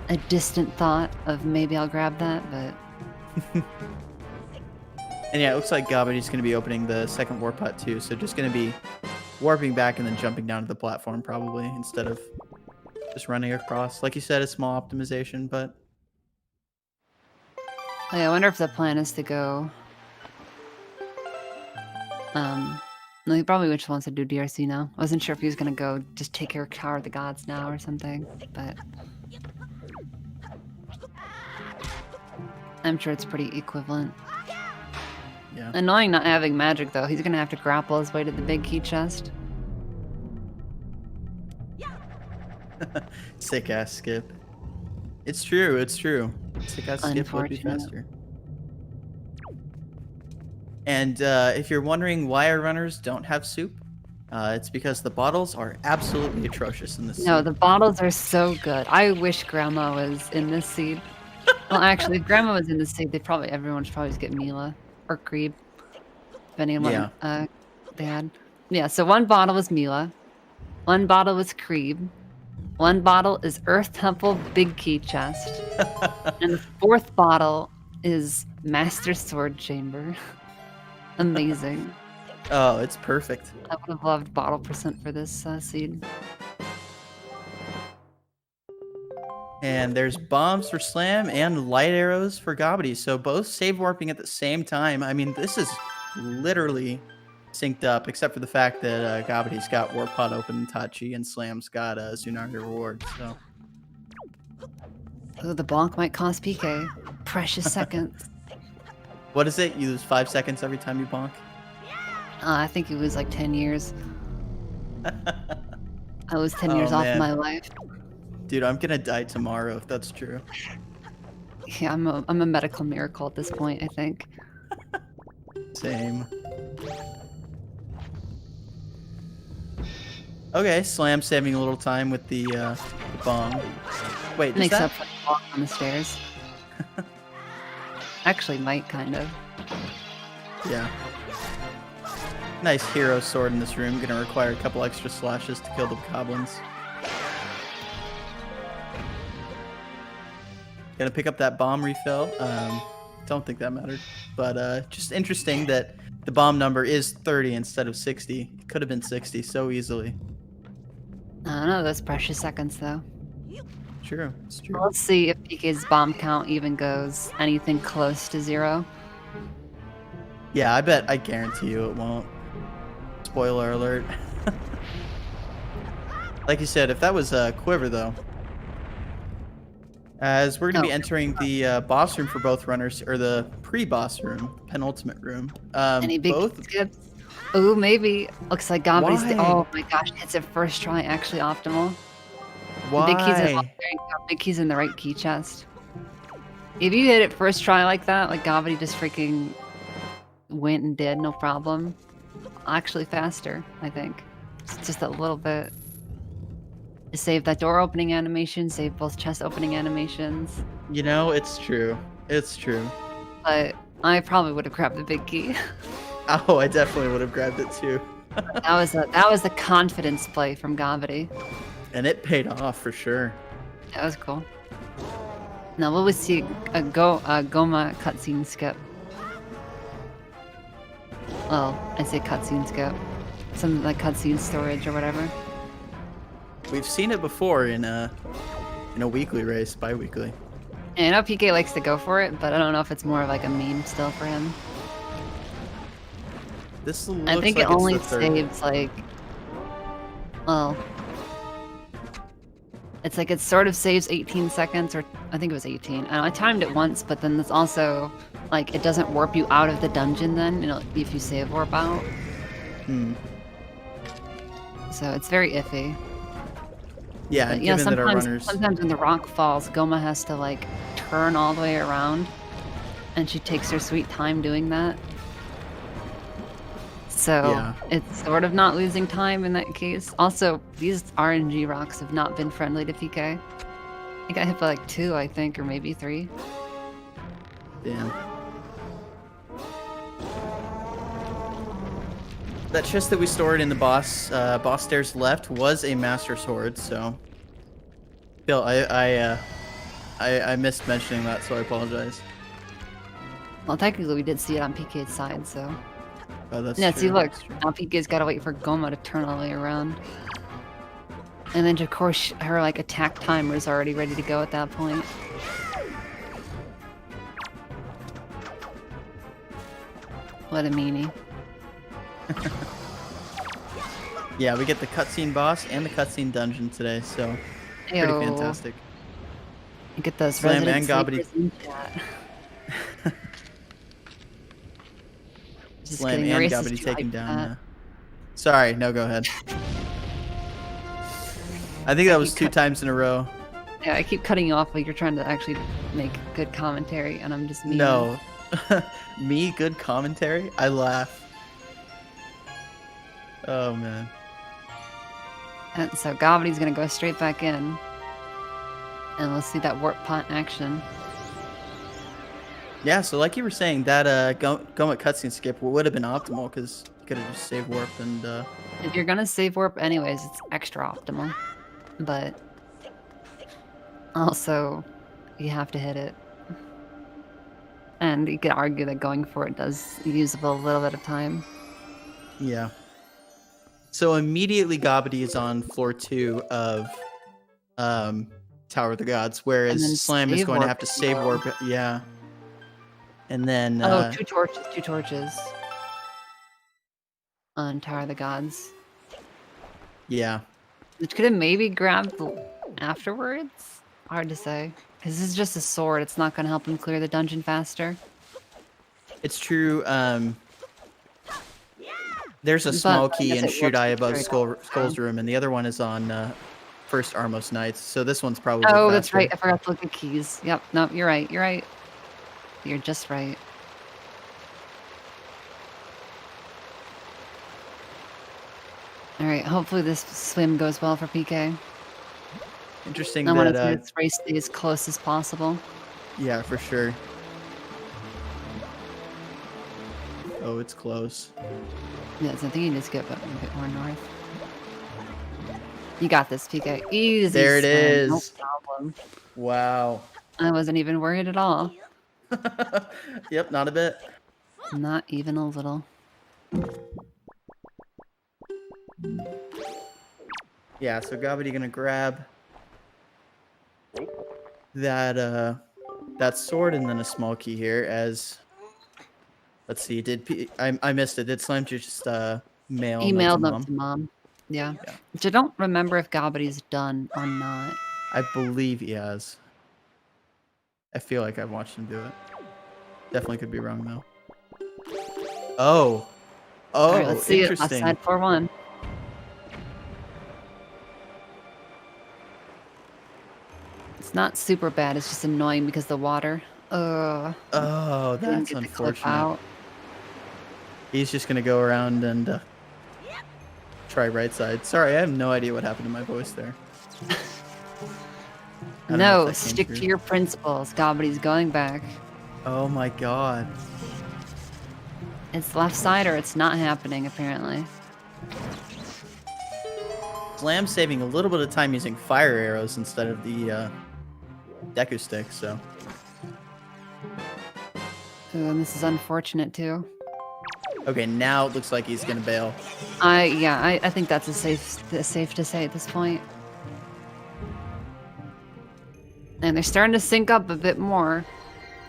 a distant thought of maybe I'll grab that, but And yeah, it looks like Gobbity's going to be opening the second warp hut too. So just going to be warping back and then jumping down to the platform probably instead of just running across. Like you said, a small optimization, but oh, yeah, I wonder if the plan is to go. No, he probably just wants to do DRC now. I wasn't sure if he was gonna go just take care of Tower of the Gods now or something, but I'm sure it's pretty equivalent. yeah. Annoying not having magic though. He's gonna have to grapple his way to the big key chest. Sick ass skip. It's true. It's true. Sick ass skip would be Unfortunate. faster. And if you're wondering why our runners don't have soup, it's because the bottles are absolutely atrocious in this. No, soup. the bottles are so good. I wish Grandma was in this seed. Well, actually, if Grandma was in this seed, everyone should probably just get Mila or Creed, depending on what they had. Yeah, so one bottle was Mila, one bottle was Creed, one bottle is Earth Temple Big Key Chest, and the fourth bottle is Master Sword Chamber. Amazing. Oh, it's perfect. I would have loved bottle percent for this seed. And there's bombs for Slam and light arrows for Gobbity. So both save warping at the same time. I mean, this is literally synced up, except for the fact that Gobbity's got Warp Pod open in Tachi and Slam's got Zunari reward. So. Oh, the bonk might cost PK. Precious seconds. What is it? You lose 5 seconds every time you bonk? I think you lose like 10 years. I lose 10 years off my life. Dude, I'm gonna die tomorrow if that's true. Yeah, I'm a medical miracle at this point, I think. Same. Okay, Slam saving a little time with the bomb. Wait, Makes up for the walk on the stairs. Actually, might kind of. Yeah. Nice hero sword in this room. Gonna require a couple extra slashes to kill the goblins. Gonna pick up that bomb refill. Don't think that mattered. But just interesting that the bomb number is 30 instead of 60. It could have been 60 so easily. I don't know, those precious seconds though. True, it's true. Let's see if PK's bomb count even goes anything close to 0. Yeah, I guarantee you it won't. Spoiler alert. Like you said, if that was a quiver though. As we're going to be entering the boss room for both runners, or the pre-boss room, penultimate room. Any big both skips? Ooh, maybe. Looks like Gobbity's. Why? Oh my gosh, it's a first try actually optimal. Why? Big key's in, big key's in the right key chest. If you hit it first try like that, like Gobbity just freaking went and did, no problem. Actually faster, I think. It's just a little bit. Save that door opening animation, save both chest opening animations. You know, it's true. It's true. But I probably would have grabbed the big key. Oh, I definitely would have grabbed it too. that was a confidence play from Gobbity. And it paid off for sure. That was cool. Now will we see a Goma cutscene skip? Well, I say cutscene skip. Something like cutscene storage or whatever. We've seen it before in a weekly race, bi-weekly. And I know PK likes to go for it, but I don't know if it's more of like a meme still for him. This looks I think like it only it's the third. saves like, well, it's like it sort of saves 18 seconds, or I think it was 18. I timed it once, but then it's also like it doesn't warp you out of the dungeon then, you know, if you save warp out. So it's very iffy. Yeah, But, and you know, given that our sometimes, runners... sometimes when the rock falls, Goma has to like turn all the way around, and she takes her sweet time doing that. So Yeah. it's sort of not losing time in that case. Also, these RNG rocks have not been friendly to PK. I got hit by like 2, I think, or maybe 3. Damn. That chest that we stored in the boss stairs left was a master sword, so Bill, I missed mentioning that, so I apologize. Well, technically we did see it on PK's side, so. Oh, that's Yeah, true. see, look, That's true. now PK's gotta wait for Goma to turn all the way around. And then, of course, her like attack timer is already ready to go at that point. What a meanie. Yeah, we get the cutscene boss and the cutscene dungeon today, so pretty Ew. fantastic. Get those Slam resident and Gobbity. sleepers in chat. Just Slam kidding, the and race is Gobbity too taking hyped for down. that. Sorry, no, go ahead. I think that was 2 times in a row. Yeah, I keep cutting you off while you're trying to actually make good commentary, and I'm just mean. No. Me, good commentary? I laugh. Oh, man. And so Gobbity's gonna go straight back in. And let's see that warp pot in action. Yeah, so like you were saying, that Gomit cutscene skip would have been optimal, because you could have just saved warp and... If you're gonna save warp anyways, it's extra optimal. But... also, you have to hit it. And you could argue that going for it does use up a little bit of time. Yeah. So immediately Gobbity is on floor 2 of Tower of the Gods, whereas Slam is going to have to save warp. Yeah. And then... oh, two torches. On Tower of the Gods. Yeah. Which could have maybe grabbed afterwards? Hard to say. Because this is just a sword, it's not going to help him clear the dungeon faster. It's true, there's a small key in Shoot Eye above Skull's room, and the other one is on First Armos Knights, so this one's probably Oh, faster. that's right, I forgot to look at keys. Yep, no, you're right, You're just right. Alright, hopefully this swim goes well for PK. Interesting I want that... to this race stay as close as possible. Yeah, for sure. Oh, it's close. Yes, I think you just get a bit more north. You got this, PK. Easy. There it swim, no is. problem. Wow. I wasn't even worried at all. Yep, not a bit. Not even a little. Yeah, so Gobbity gonna grab that that sword and then a small key here as... Let's see, I missed it. Did Slime just mail Emailed them them to to Mom. Yeah. Yeah. Which I don't remember if Gobbity's done or not. I believe he has. I feel like I've watched him do it. Definitely could be wrong though. Oh. Oh, Alright, let's see it. interesting. Outside 4-1. It's not super bad, it's just annoying because the water. Oh, Didn't that's get the clip unfortunate. out. He's just gonna go around and try right side. Sorry, I have no idea what happened to my voice there. I don't know No, if that came stick through. to your principles. Gobbity's going back. Oh my god. It's left side or it's not happening, apparently. Slam's saving a little bit of time using fire arrows instead of the Deku stick, so... Ooh, and this is unfortunate too. Okay, now it looks like he's gonna bail. I think that's safe to say at this point. And they're starting to sync up a bit more.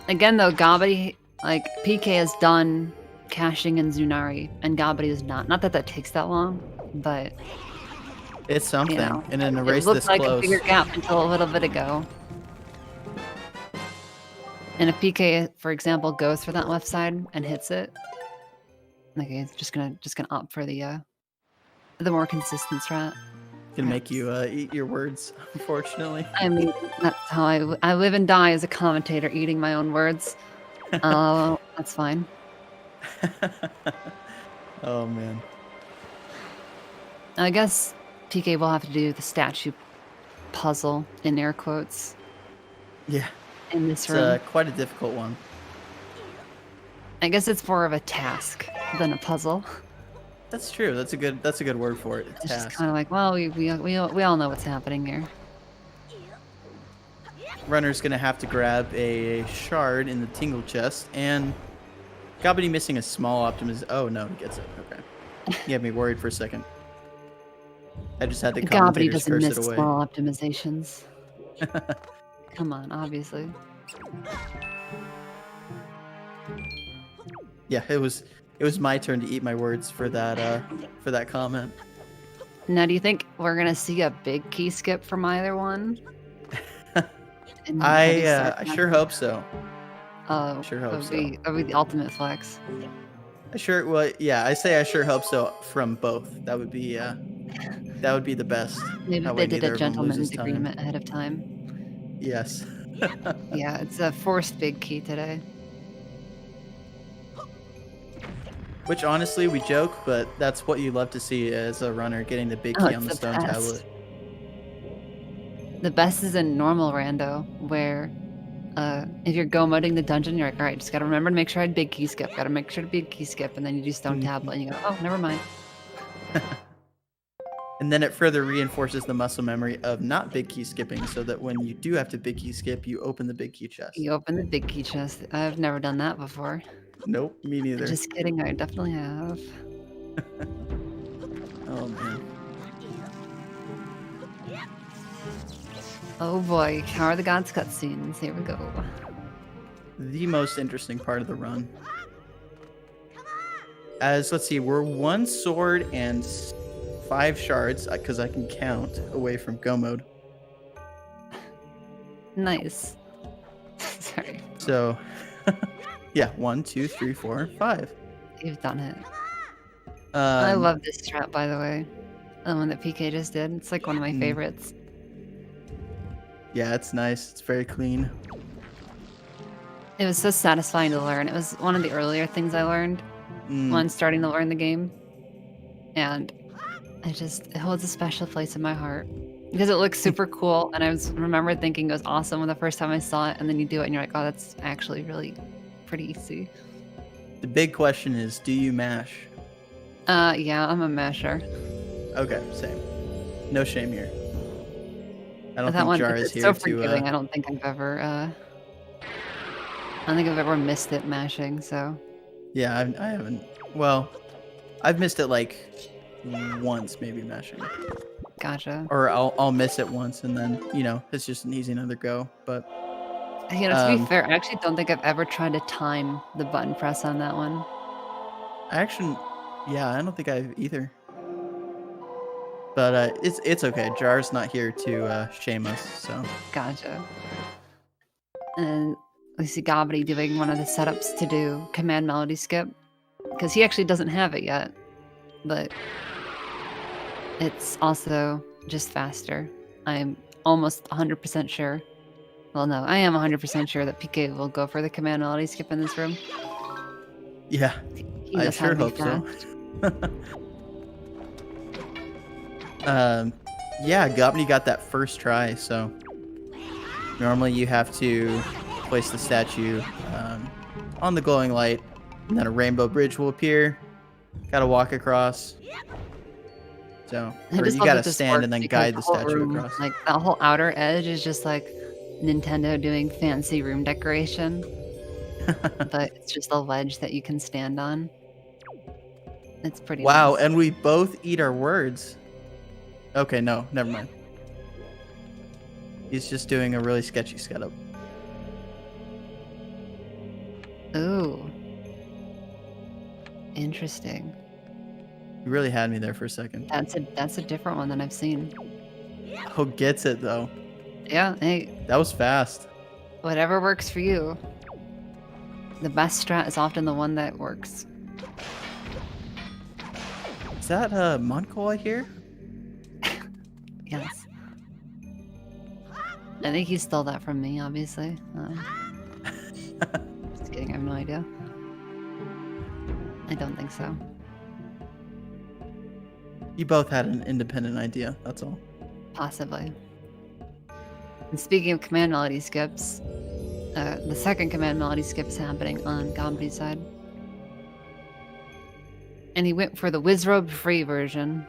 Again though, Gobbity, like, PK has done caching in Zunari, and Gobbity is not. Not that that takes that long, but... It's something, You know, and in a it race looked this like close... a bigger gap until a little bit ago. And if PK, for example, goes for that left side and hits it, like he's just gonna opt for the more consistent strat. Gonna make you eat your words, unfortunately. I mean, that's how I live and die as a commentator, eating my own words. That's fine. Oh man. I guess PK will have to do the statue puzzle in air quotes Yeah, in this it's room. quite a difficult one. I guess it's more of a task than a puzzle. That's true. That's a good word for it. It's just Task. kind of like, well, we all know what's happening here. Runner's gonna have to grab a shard in the tingle chest, and Gobbity missing a small Oh no, he gets it. Okay, you had me worried for a second. I just had the Gobbity commentators doesn't curse miss it away. small optimizations. Come on, obviously. Yeah, it was my turn to eat my words for that comment. Now, do you think we're gonna see a big key skip from either one? And then I heavy start sure hope so. Oh, sure hope that would be the ultimate flex. I sure hope so from both. That would be That would be the best. Maybe That they way did neither a of them gentleman's loses time. agreement ahead of time. Yes. Yeah, it's a forced big key today. Which honestly, we joke, but that's what you love to see as a runner, getting the big key on the It's the stone best. tablet. The best is in normal rando, where if you're go modding the dungeon, you're like, all right, just gotta remember to make sure I had big key skip. Gotta make sure to big key skip, and then you do stone tablet, and you go, oh, never mind. And then it further reinforces the muscle memory of not big key skipping, so that when you do have to big key skip, you open the big key chest. You open the big key chest. I've never done that before. Nope, me neither. Just kidding, I definitely have. Oh man. Oh boy, how are the gods cutscenes? Here we go. The most interesting part of the run. As, let's see, we're 1 sword and 5 shards, because I can count, away from go mode. Nice. Sorry, So, yeah, 1, 2, 3, 4, 5. you've done it. I Um, love this strat, by the way. The one that PK just did. It's like one of my favorites. Yeah, it's nice. It's very clean. It was so satisfying to learn. It was one of the earlier things I learned when starting to learn the game. And it holds a special place in my heart. Because it looks super cool, and I remember thinking it was awesome when the first time I saw it, and then you do it, and you're like, oh, that's actually really pretty easy. The big question is, do you mash? Yeah, I'm a masher. Okay, same. No shame here. I don't That think one, Jar is it's here so to... forgiving. I don't think I've ever, missed it mashing, so. Yeah, I haven't... Well, I've missed it like once, maybe mashing. Gotcha. Or I'll miss it once, and then, you know, it's just an easy another go. But You know, to be fair, I actually don't think I've ever tried to time the button press on that one. yeah, I don't think I've either. But it's okay. Jar's not here to shame us, so. Gotcha. And we see Gobbity doing one of the setups to do command melody skip. Because he actually doesn't have it yet. But it's also just faster. I'm almost 100% sure. Well, no, I am 100% sure that PK will go for the command melody skip in this room. Yeah, He I knows how to sure be hope fast. so. Yeah, Gobbity got that first try, so normally you have to place the statue on the glowing light, and then a rainbow bridge will appear. Gotta walk across. So, I or just you love gotta that this stand works and then because guide the whole statue room, across. Like that whole outer edge is just like Nintendo doing fancy room decoration. But it's just a ledge that you can stand on. It's pretty Wow, nice. and we both eat our words. Okay, no, never mind. He's just doing a really sketchy setup. Ooh. Interesting. You really had me there for a second. That's a different one than I've seen. Oh, gets it though. Yeah, hey, That was fast. whatever works for you. The best strat is often the one that works. Is that Monko I hear? Yes. I think he stole that from me, obviously. Just kidding, I have no idea. I don't think so. You both had an independent idea, that's all. Possibly. And speaking of command melody skips, the second command melody skip is happening on Gobbity's side. And he went for the Wizrobe free version.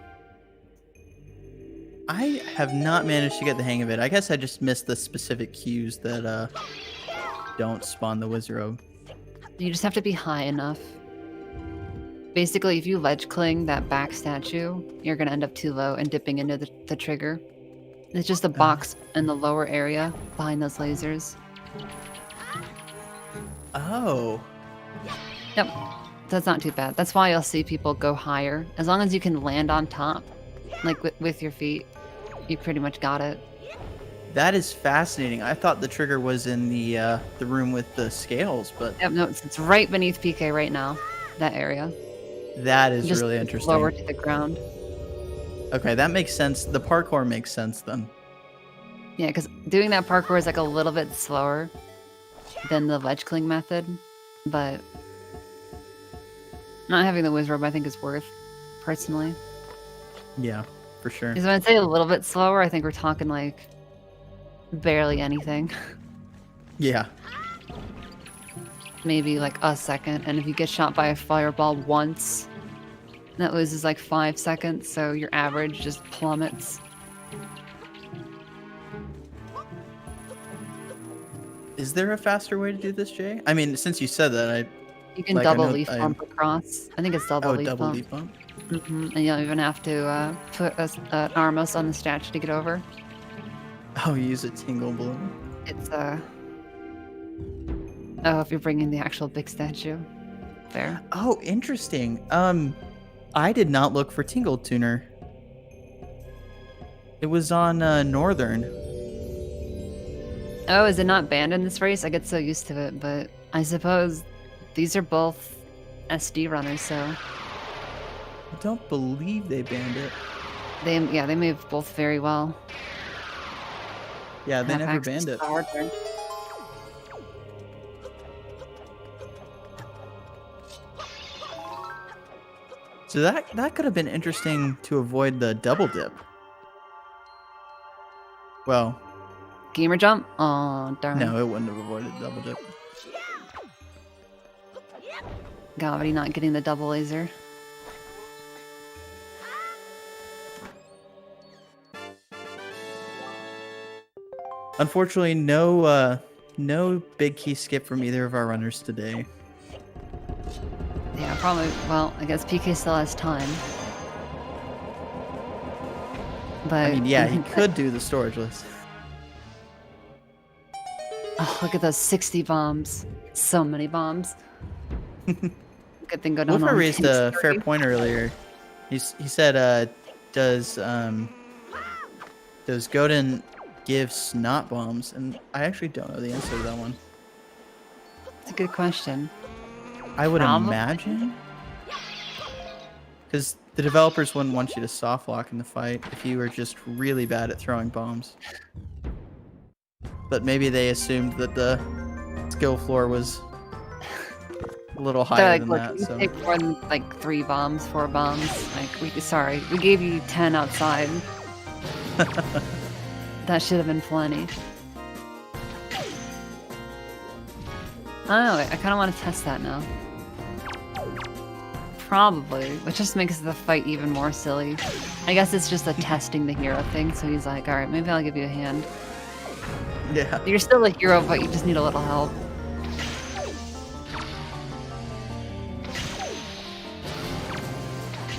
I have not managed to get the hang of it. I guess I just missed the specific cues that don't spawn the Wizrobe. You just have to be high enough. Basically, if you ledge cling that back statue, you're going to end up too low and dipping into the trigger. It's just a box in the lower area behind those lasers. Oh. Yep. That's not too bad. That's why you'll see people go higher. As long as you can land on top, like with your feet, you pretty much got it. That is fascinating. I thought the trigger was in the room with the scales, but Yep, no, it's right beneath PK right now, that area. that is Just really interesting. lower to the ground. Okay, that makes sense. The parkour makes sense then. Yeah, because doing that parkour is like a little bit slower than the ledge cling method, but not having the whiz robe I think is worth, personally. Yeah, for sure. Because when I say a little bit slower, I think we're talking like barely anything. Yeah. Maybe like a second, and if you get shot by a fireball once, that loses like 5 seconds, so your average just plummets. Is there a faster way to do this, Jay? I mean, since you said that, You can Like, I double know leaf bump across. I think it's double leaf double bump. leaf bump. And you don't even have to put an Armos on the statue to get over. Oh, you use a tingle balloon. It's oh, if you're bringing the actual big statue. Fair. Oh, interesting. I did not look for Tingle Tuner. It was on Northern. Oh, is it not banned in this race? I get so used to it, but I suppose these are both SD runners, so I don't believe they banned it. they move both very well. Yeah, they Have never access banned to it. the hardware. So that could have been interesting to avoid the double dip. Well, Gamer jump? Oh, darn. no, it wouldn't have avoided the double dip. Gobbity not getting the double laser. Unfortunately, no big key skip from either of our runners today. Yeah, probably. Well, I guess PK still has time. But I mean, yeah, he could do the storage list. Oh, look at those 60 bombs. So many bombs. Good thing going on. Wolfer raised a fair point earlier. He said, does Godin give snot bombs? And I actually don't know the answer to that one. It's a good question. I would Probably. imagine. Because the developers wouldn't want you to soft lock in the fight if you were just really bad at throwing bombs. But maybe they assumed that the skill floor was a little higher than that. You So take more than like 3 bombs, 4 bombs. Like, we gave you 10 outside. That should have been plenty. I don't know, I kind of want to test that now. Probably, which just makes the fight even more silly. I guess it's just a testing the hero thing, so he's like, alright, maybe I'll give you a hand. yeah. You're still a hero, but you just need a little help.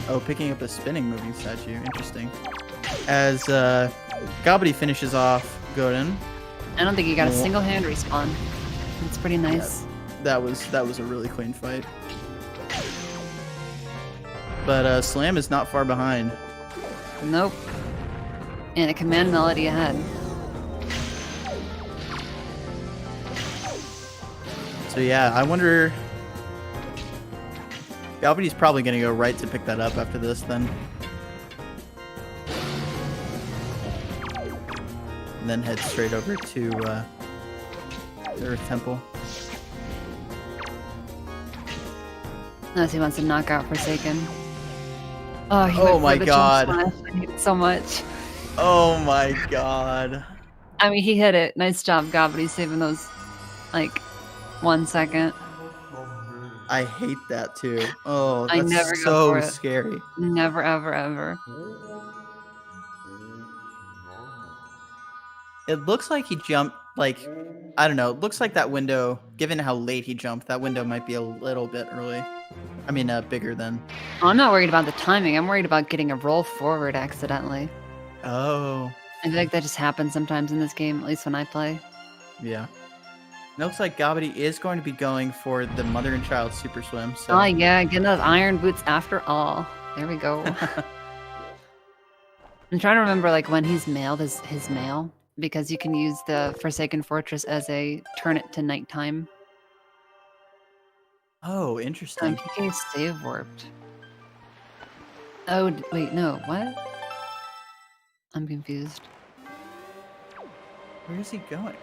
Oh, picking up a spinning moving statue. Interesting. As Gobbity finishes off Godin. I don't think you got a single hand respawn. It's pretty nice. That was a really clean fight. But Slam is not far behind. Nope. And a command melody ahead. So yeah, I wonder. Gobbity's probably gonna go right to pick that up after this then. And then head straight over to the Earth Temple. Unless he wants to knock out Forsaken. Oh, he Oh went for my the God. jump smash. I hate it so much. Oh my god. I mean, he hit it. Nice job, Gobbity, saving those, like, 1 second. I hate that too. Oh, I that's never go so for it. scary. Never, ever, ever. It looks like he jumped, like, I don't know. It looks like that window, given how late he jumped, that window might be a little bit early. I mean, bigger than. I'm not worried about the timing. I'm worried about getting a roll forward accidentally. Oh, I feel like that just happens sometimes in this game, at least when I play. yeah. It looks like Gobbity is going to be going for the mother and child super swim. So. Oh, yeah, getting those iron boots after all. There we go. I'm trying to remember, like, when he's mailed his mail, because you can use the Forsaken Fortress as a turn it to nighttime. Oh, interesting. PK save warped. Oh, wait, no, what? I'm confused. Where is he going?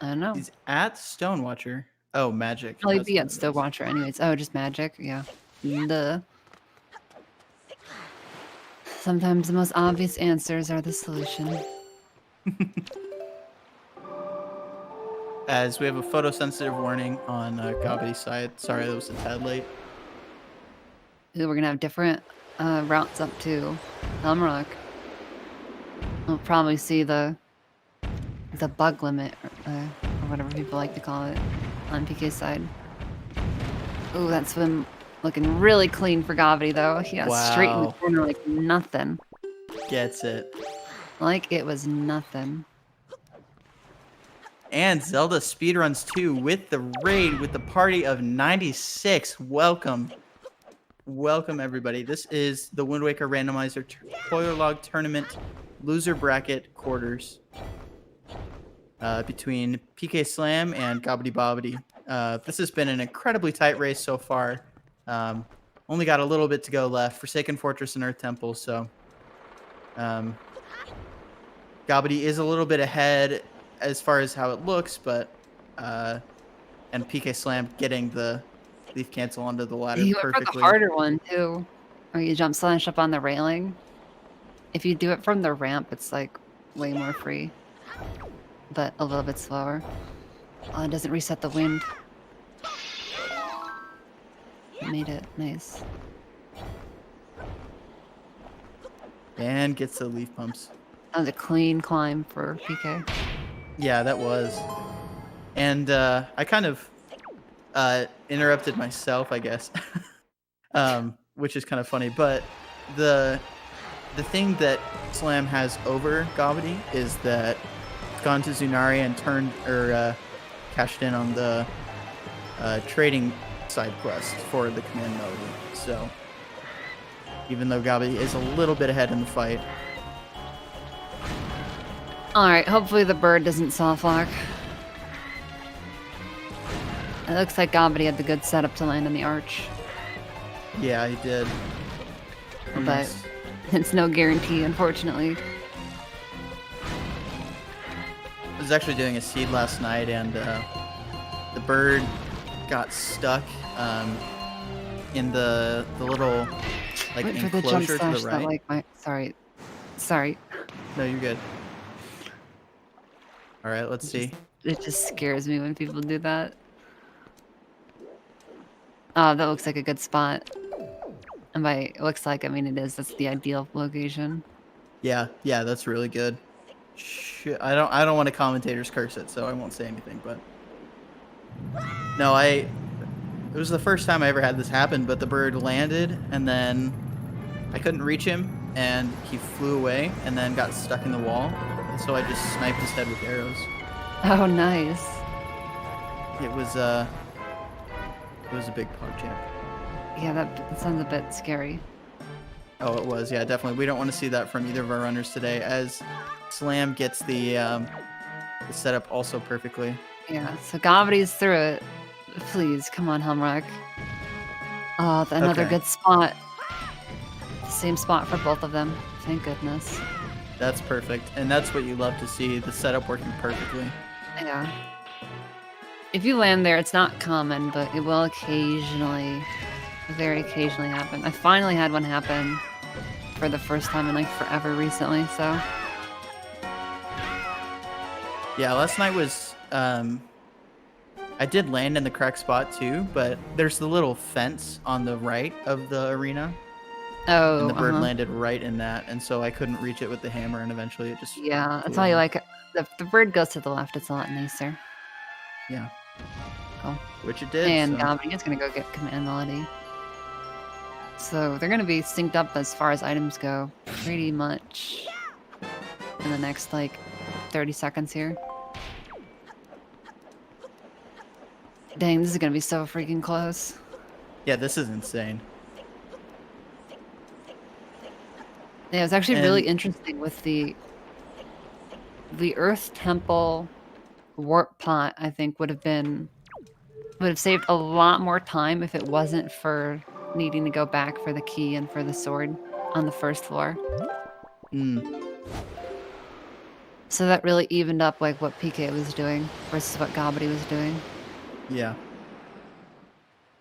I don't know. He's at Stonewatcher. Oh, magic. Probably That's be what at it is. Stillwatcher anyways. Oh, just magic? Yeah. Duh. Sometimes the most obvious answers are the solution. As we have a photosensitive warning on Gobbity's side. Sorry, that was a tad late. Ooh, we're gonna have different routes up to Rock. We'll probably see the bug limit, or whatever people like to call it, on PK's side. Ooh, that swim looking really clean for Gobbity, though. He got straight in the Wow. corner like nothing. Gets it. Like it was nothing. And Zelda Speedruns 2 with the raid with the party of 96. Welcome. Welcome, everybody. This is the Wind Waker Randomizer Spoiler Log Tournament loser bracket quarters between PK Slam and GobbityBobbity. This has been an incredibly tight race so far. Only got a little bit to go left. Forsaken Fortress and Earth Temple, so Gobbity is a little bit ahead as far as how it looks, but and PK Slam getting the leaf cancel onto the ladder You went for perfectly. the harder one, too. Or you jump slash up on the railing. If you do it from the ramp, it's like way more free. But a little bit slower. Oh, it doesn't reset the wind. It made it nice. And gets the leaf pumps. That was a clean climb for PK. Yeah, that was. And I kind of interrupted myself, I guess, which is kind of funny. But the thing that Slam has over Gobbity is that it's gone to Zunari and turned or cashed in on the trading side quest for the command melody. So even though Gobbity is a little bit ahead in the fight. Alright, hopefully the bird doesn't soft lock. It looks like Gobbity had the good setup to land on the arch. Yeah, he did. But it's no guarantee, unfortunately. I was actually doing a seed last night, and the bird got stuck in the little like Wait for the jump enclosure to slash the that, right. like my sorry. No, you're good. All right, let's see. It just scares me when people do that. Oh, that looks like a good spot. And by it looks like, I mean it is. That's the ideal location. Yeah, that's really good. Shit, I don't want to commentators curse it, so I won't say anything. But no, it was the first time I ever had this happen. But the bird landed, and then I couldn't reach him, and he flew away, and then got stuck in the wall. And so I just sniped his head with arrows. Oh, nice. It was a big pog jam. Yeah, that sounds a bit scary. Oh, it was. Yeah, definitely. We don't want to see that from either of our runners today, as Slam gets the setup also perfectly. Yeah, so Gobbity's through it. Please, come on, Humrock. Oh, another Okay. good spot. Same spot for both of them. Thank goodness. That's perfect. And that's what you love to see, the setup working perfectly. Yeah. If you land there, it's not common, but it will occasionally, very occasionally happen. I finally had one happen for the first time in like forever recently, so. Yeah, last night was, I did land in the correct spot too, but there's the little fence on the right of the arena. Oh, And the bird landed right in that, and so I couldn't reach it with the hammer, and eventually it just... Yeah, that's flew why you off. like it. The bird goes to the left, it's a lot nicer. Yeah. Cool. Which it did. And so. Gobbity is going to go get Command Melody. So they're going to be synced up as far as items go pretty much in the next like 30 seconds here. Dang, this is going to be so freaking close. Yeah, this is insane. Yeah, it's actually really And- interesting with the Earth Temple warp pot. I think would have saved a lot more time if it wasn't for needing to go back for the key and for the sword on the first floor. Mm. So that really evened up like what PK was doing versus what Gobbity was doing. Yeah.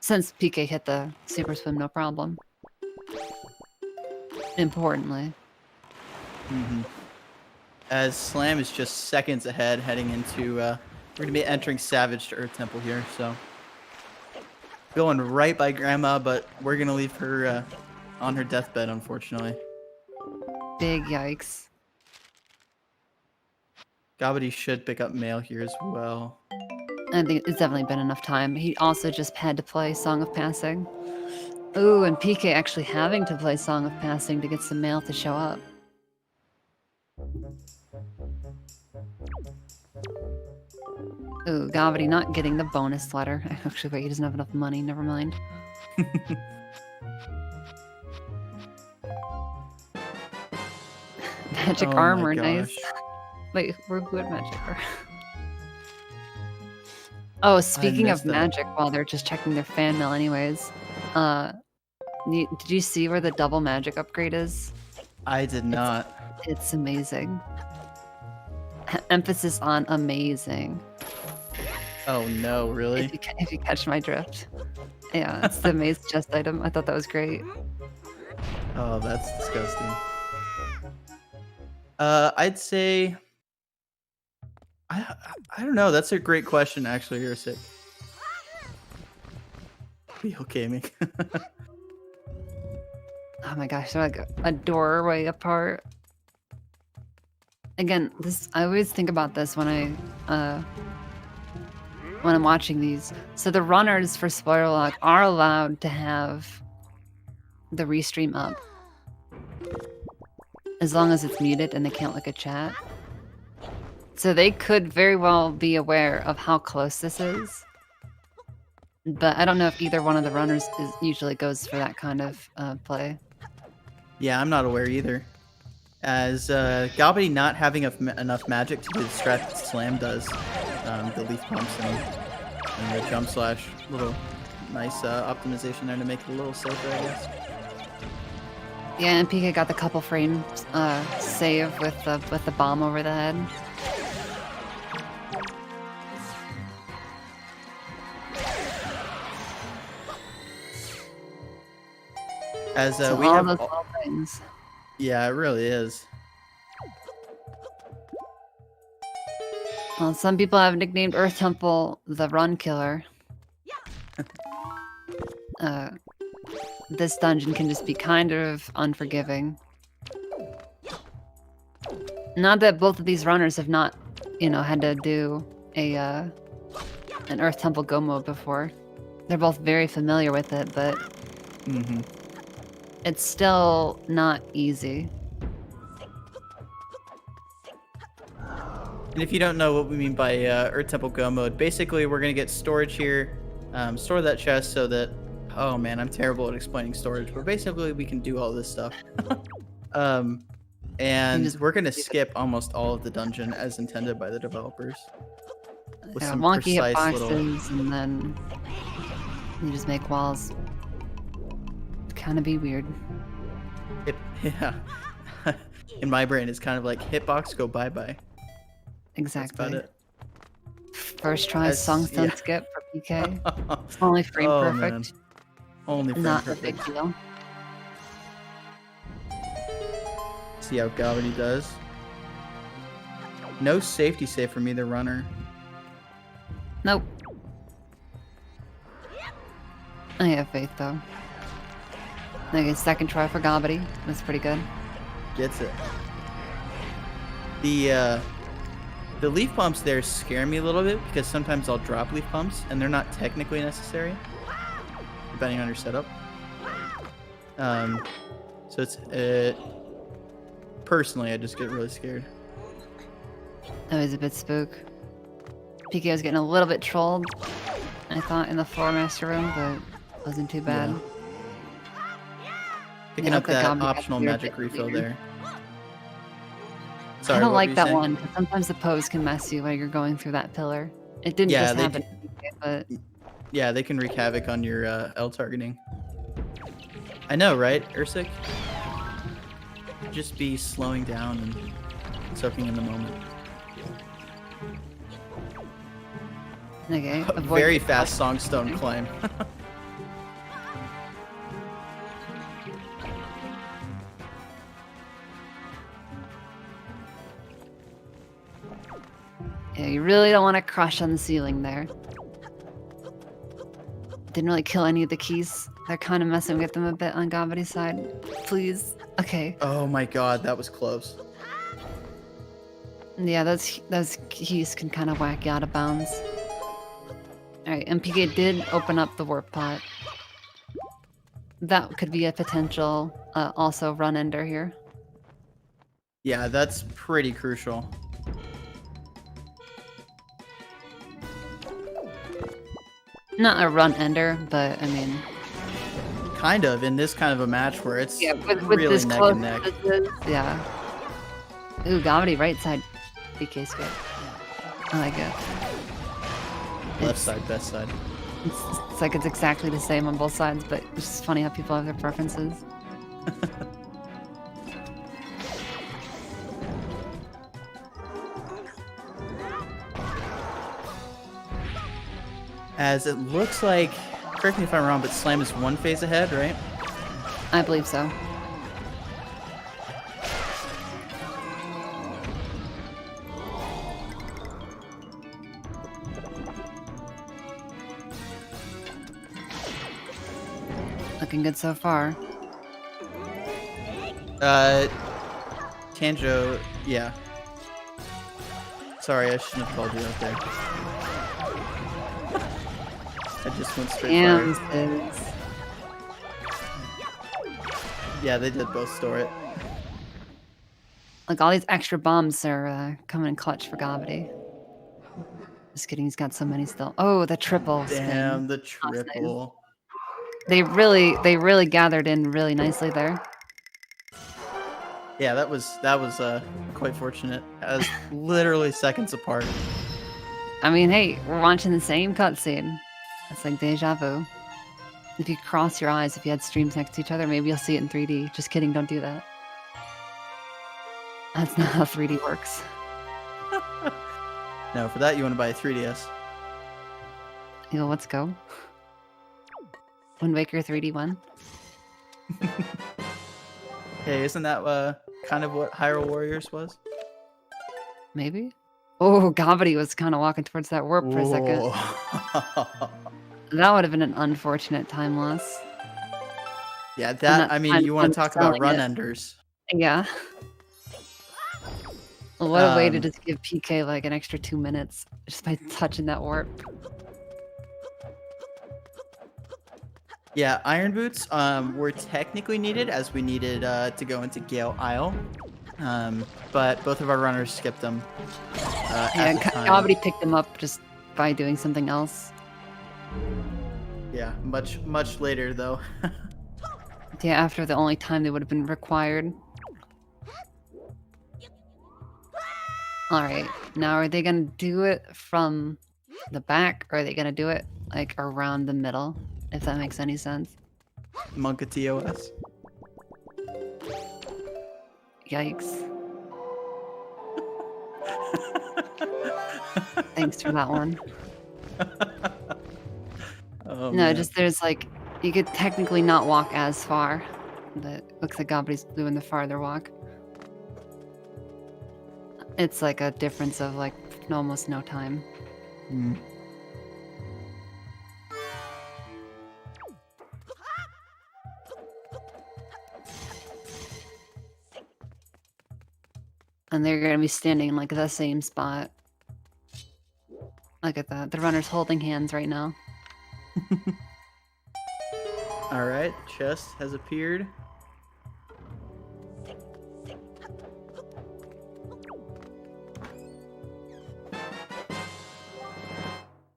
Since PK hit the super swim no problem. Importantly. Mm-hmm. As Slam is just seconds ahead, heading into we're gonna be entering Savage to Earth Temple here, so going right by Grandma, but we're gonna leave her on her deathbed, unfortunately. Big yikes. Gobbity should pick up mail here as well. I think it's definitely been enough time. He also just had to play Song of Passing. Ooh, and PK actually having to play Song of Passing to get some mail to show up. Ooh, Gobbity not getting the bonus letter. Actually, wait, he doesn't have enough money. Never mind. Magic Oh armor, my nice. gosh. Wait, who had magic armor? Oh, speaking of missed that. magic, while they're just checking their fan mail anyways, did you see where the double magic upgrade is? I did not. It's amazing. Emphasis on amazing. Oh no, really? If you catch my drift. Yeah, it's the maze chest item. I thought that was great. Oh, that's disgusting. I'd say I don't know. That's a great question, actually. You're sick. Be okay, me. Oh my gosh, they're like a doorway apart. Again, I always think about this when I'm watching these. So the runners for Spoiler Lock are allowed to have the restream up. As long as it's muted and they can't look at chat. So they could very well be aware of how close this is. But I don't know if either one of the runners usually goes for that kind of play. Yeah, I'm not aware either. As Gobbity not having enough magic to distract Slam does. The leaf pumps and the jump slash. Little nice optimization there to make it a little safer, I guess. Yeah, and PK got the couple frames save with the bomb over the head. As So we all have those little things. Yeah, it really is. Well, some people have nicknamed Earth Temple the Run Killer. This dungeon can just be kind of unforgiving. Not that both of these runners have not, had to do an Earth Temple Go mode before. They're both very familiar with it, but it's still not easy. And if you don't know what we mean by Earth Temple Go mode, basically we're going to get storage here, store that chest so that, oh man, I'm terrible at explaining storage, but basically we can do all this stuff. And we're going to skip almost all of the dungeon as intended by the developers. With some wonky precise hitboxes, and then you just make walls. Kind of be weird. Yeah. In my brain, it's kind of like hitbox, go bye-bye. Exactly. That's about it. First try song don't skip for PK. It's only frame perfect. Man. Only frame Not perfect. a big deal. See how Gobbity does. No safety save from either runner. Nope. I have faith though. Okay, second try for Gobbity. That's pretty good. Gets it. The leaf pumps there scare me a little bit because sometimes I'll drop leaf pumps and they're not technically necessary, depending on your setup. So it's personally, I just get really scared. That was a bit spook. PK was getting a little bit trolled, I thought, in the floor master room, but it wasn't too bad. Yeah. Picking up that optional magic refill there. Sorry, I don't what like were you that saying? one, because sometimes the pose can mess you while you're going through that pillar. It didn't Yeah, just they happen to PK, but Yeah, they can wreak havoc on your L targeting. I know, right, Ursik? just be slowing down and soaking in the moment. Okay. Very fast Songstone climb. Yeah, you really don't want to crush on the ceiling there. Didn't really kill any of the keys. They're kind of messing with them a bit on Gobbity's side. Please. Okay. Oh my god, that was close. Yeah, those keys can kind of whack you out of bounds. Alright, MPK did open up the warp pot. That could be a potential also run ender here. Yeah, that's pretty crucial. Not a run ender, but I mean... Kind of, in this kind of a match where it's with really this neck close and neck. Yeah. Ooh, Gobbity right side. BK's good. I like it. Left side, best side. It's like it's exactly the same on both sides, but it's just funny how people have their preferences. As it looks like, correct me if I'm wrong, but Slam is one phase ahead, right? I believe so. Looking good so far. Tanjo, yeah. Sorry, I shouldn't have called you out there. I just went straight And fire. Yeah, they did both store it. like all these extra bombs are coming in clutch for Gobbity. Just kidding, he's got so many still. Oh, the triple spin. Damn, the That's nice. triple. They really gathered in really nicely there. Yeah, that was quite fortunate. That was literally seconds apart. I mean, hey, we're watching the same cutscene. It's like deja vu. If you cross your eyes, if you had streams next to each other, maybe you'll see it in 3D. Just kidding, don't do that. That's not how 3D works. No, for that you want to buy a 3DS. You know, let's go. Wind Waker 3D one. Hey, isn't that kind of what Hyrule Warriors was? Maybe? Oh, Gobbity was kind of walking towards that warp for a second. Whoa. That would have been an unfortunate time loss. Yeah, that, I mean, you want to talk about run it. enders. Yeah. What a way to just give PK like an extra 2 minutes just by touching that warp. Yeah, Iron Boots were technically needed as we needed to go into Gale Isle. But both of our runners skipped them. Yeah, Gobbity picked him up just by doing something else. Yeah, much later though. Yeah, after the only time they would have been required. Alright, now are they gonna do it from the back, or are they gonna do it like around the middle, if that makes any sense? Monka TOS. Yikes. Thanks for that one. Oh, No, man. just there's like, you could technically not walk as far, but looks like Gobbity's doing the farther walk. It's like a difference of like almost no time. Mm. And they're gonna be standing in like the same spot. Look at that. The runner's holding hands right now. Alright, chest has appeared.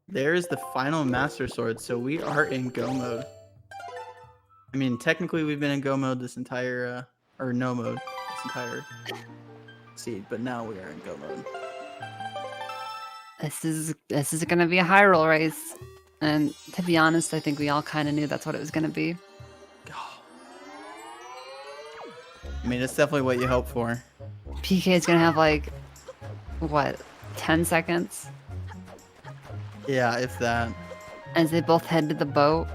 There is the final Master Sword, so we are in go mode. I mean, technically we've been in go mode this entire, or no mode, this entire seed, but now we are in go mode. This is gonna be a Hyrule race. And to be honest, I think we all kind of knew that's what it was gonna be. I mean, it's definitely what you hope for. PK is gonna have like, what, 10 seconds? Yeah, if that. As they both head to the boat.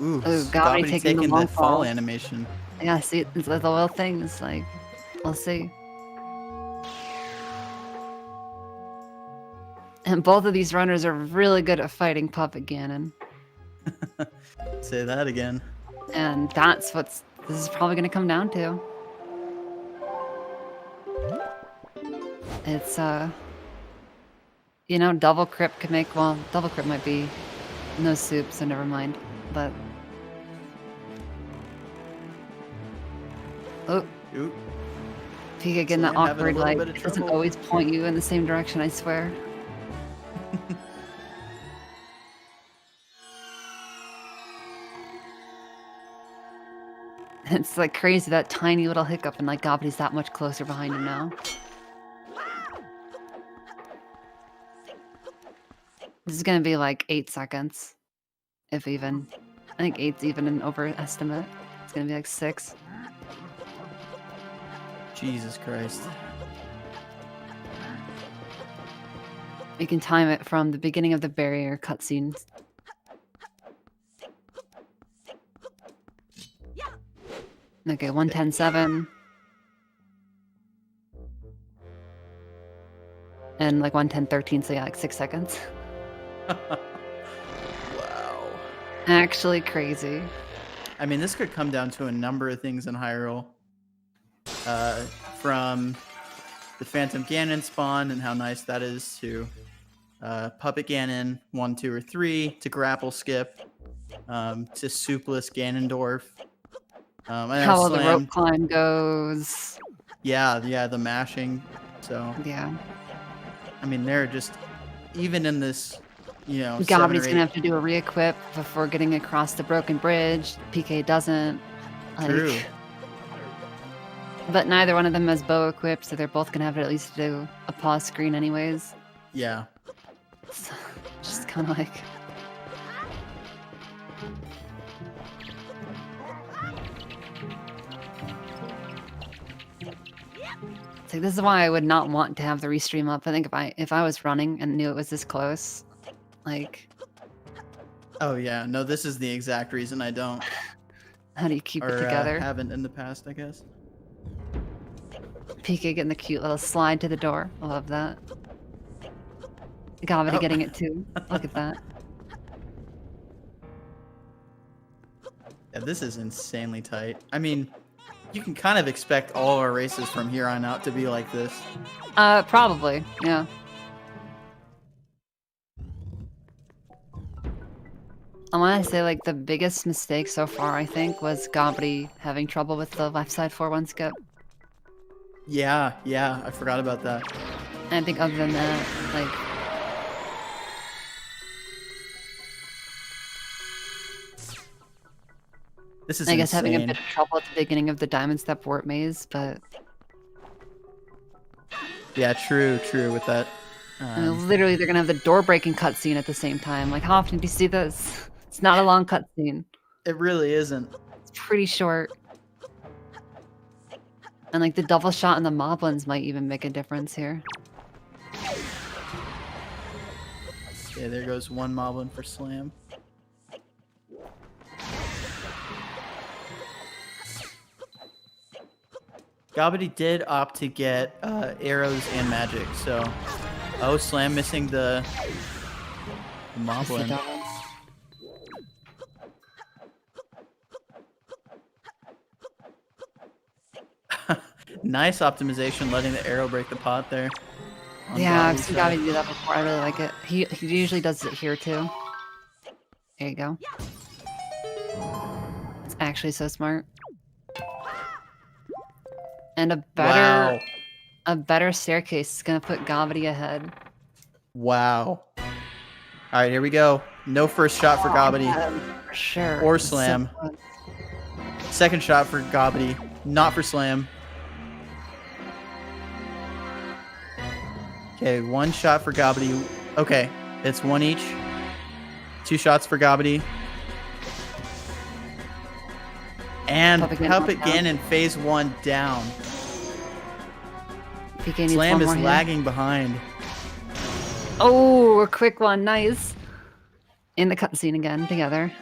Ooh, Gobbity taking the long fall fall. animation. Yeah, see, it's the little things, like, we'll see. And both of these runners are really good at fighting Puppet Ganon. Say that again. And that's this is probably going to come down to. It's, you know, double crypt could make, well, double crypt might be no soup, so never mind. But, oh, Ooh. PK getting that Slam having a awkward, little like, bit of it doesn't trouble. always point you in the same direction, I swear. It's like crazy, that tiny little hiccup, and like Gobbity's that much closer behind him now. This is gonna be like 8 seconds, if even. I think 8's even an overestimate. It's gonna be like 6. Jesus Christ. You can time it from the beginning of the barrier cutscenes. Okay, 1:10:7. And like 1:10:13, so yeah, like 6 seconds. Wow. Actually crazy. I mean, this could come down to a number of things in Hyrule. From the Phantom Ganon spawn and how nice that is to Puppet Ganon 1, 2, or 3 to grapple skip to soupless Ganondorf. How well the rope climb goes. Yeah, the mashing. So Yeah. I mean, they're just even in this, you know. Gobbity's gonna have to do a re-equip before getting across the broken bridge. PK doesn't. Like, True. But neither one of them has bow equipped, so they're both gonna have to at least do a pause screen anyways. Yeah. So, just kind of like. It's like, this is why I would not want to have the restream up. I think if I was running and knew it was this close, like. Oh yeah, no, this is the exact reason I don't. How do you keep it together? Haven't in the past, I guess. PK getting the cute little slide to the door. I love that. Gobbity getting it too. Look at that. Yeah, this is insanely tight. I mean, you can kind of expect all our races from here on out to be like this. Probably, yeah. I want to say, like, the biggest mistake so far, I think, was Gobbity having trouble with the left side 4-1 skip. Yeah, I forgot about that. And I think other than that, like... This is I guess insane. having a bit of trouble at the beginning of the Diamond Step Warp Maze, but... Yeah, true with that. I mean, literally, they're gonna have the door-breaking cutscene at the same time. Like, how often do you see this? It's not a long cutscene. It really isn't. It's pretty short. And like the double shot and the moblins might even make a difference here. Okay, there goes one moblin for slam. Gobbity did opt to get arrows and magic, so... Oh, slam missing the moblin. Nice optimization, letting the arrow break the pot there. Yeah, I've seen Gobbity do that before. I really like it. He usually does it here too. There you go. It's actually so smart. And a better staircase is gonna put Gobbity ahead. Wow. All right, here we go. No first shot for Gobbity. For sure. Or slam. So Second shot for Gobbity. Not for slam. Okay, one shot for Gobbity. Okay, it's one each. 2 shots for Gobbity. And Puppet Puppet down. Ganon phase 1 down. PK needs Slam one is more hit. lagging behind. Oh, a quick one. Nice. In the cutscene again, together.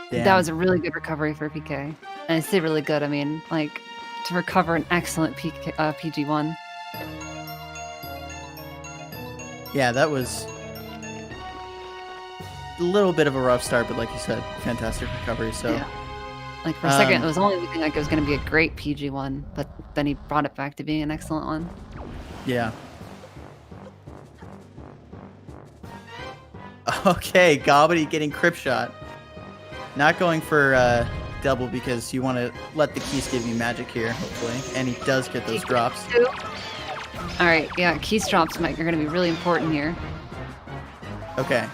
Damn. That was a really good recovery for PK. And I say really good, I mean, like, to recover an excellent PG1. Yeah, that was a little bit of a rough start, but like you said, fantastic recovery. So, Yeah. Like, for a second, it was only looking like it was going to be a great PG1, but then he brought it back to being an excellent one. yeah. Okay, Gobbity getting Crip Shot. Not going for double because you want to let the keys give you magic here, hopefully. And he does get those drops. Alright, yeah, keys drops, Mike, are going to be really important here. Okay.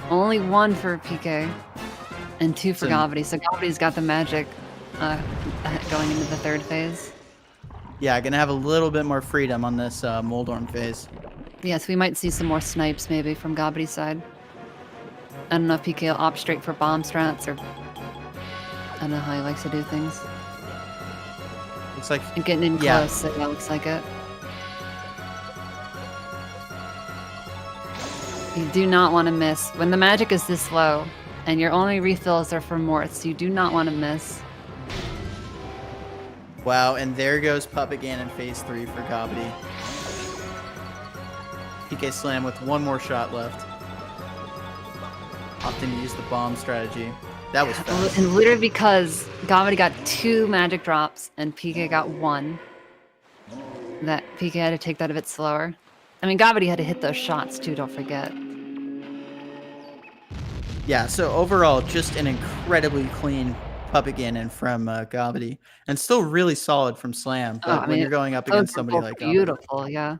Only one for PK, and two for So- Gobbity. So Gobbity's got the magic going into the third phase. Yeah, gonna have a little bit more freedom on this Moldorm phase. Yes, we might see some more snipes maybe from Gobbity's side. I don't know if PK will opt straight for bomb strats or I don't know how he likes to do things. Looks like And getting in Yeah. close, so that looks like it. You do not want to miss. When the magic is this low and your only refills are for Morts, you do not want to miss. wow, and there goes Puppet Ganon phase 3 for Gobbity. PK Slam with one more shot left. Opting to use the bomb strategy. That was fast. And literally because Gobbity got 2 magic drops and PK got 1, that PK had to take that a bit slower. I mean, Gobbity had to hit those shots too, don't forget. Yeah, so overall, just an incredibly clean Puppet Ganon from Gobbity. And still really solid from Slam, but Oh, I when mean, you're going up Those against were somebody both like Gobbity. beautiful, yeah.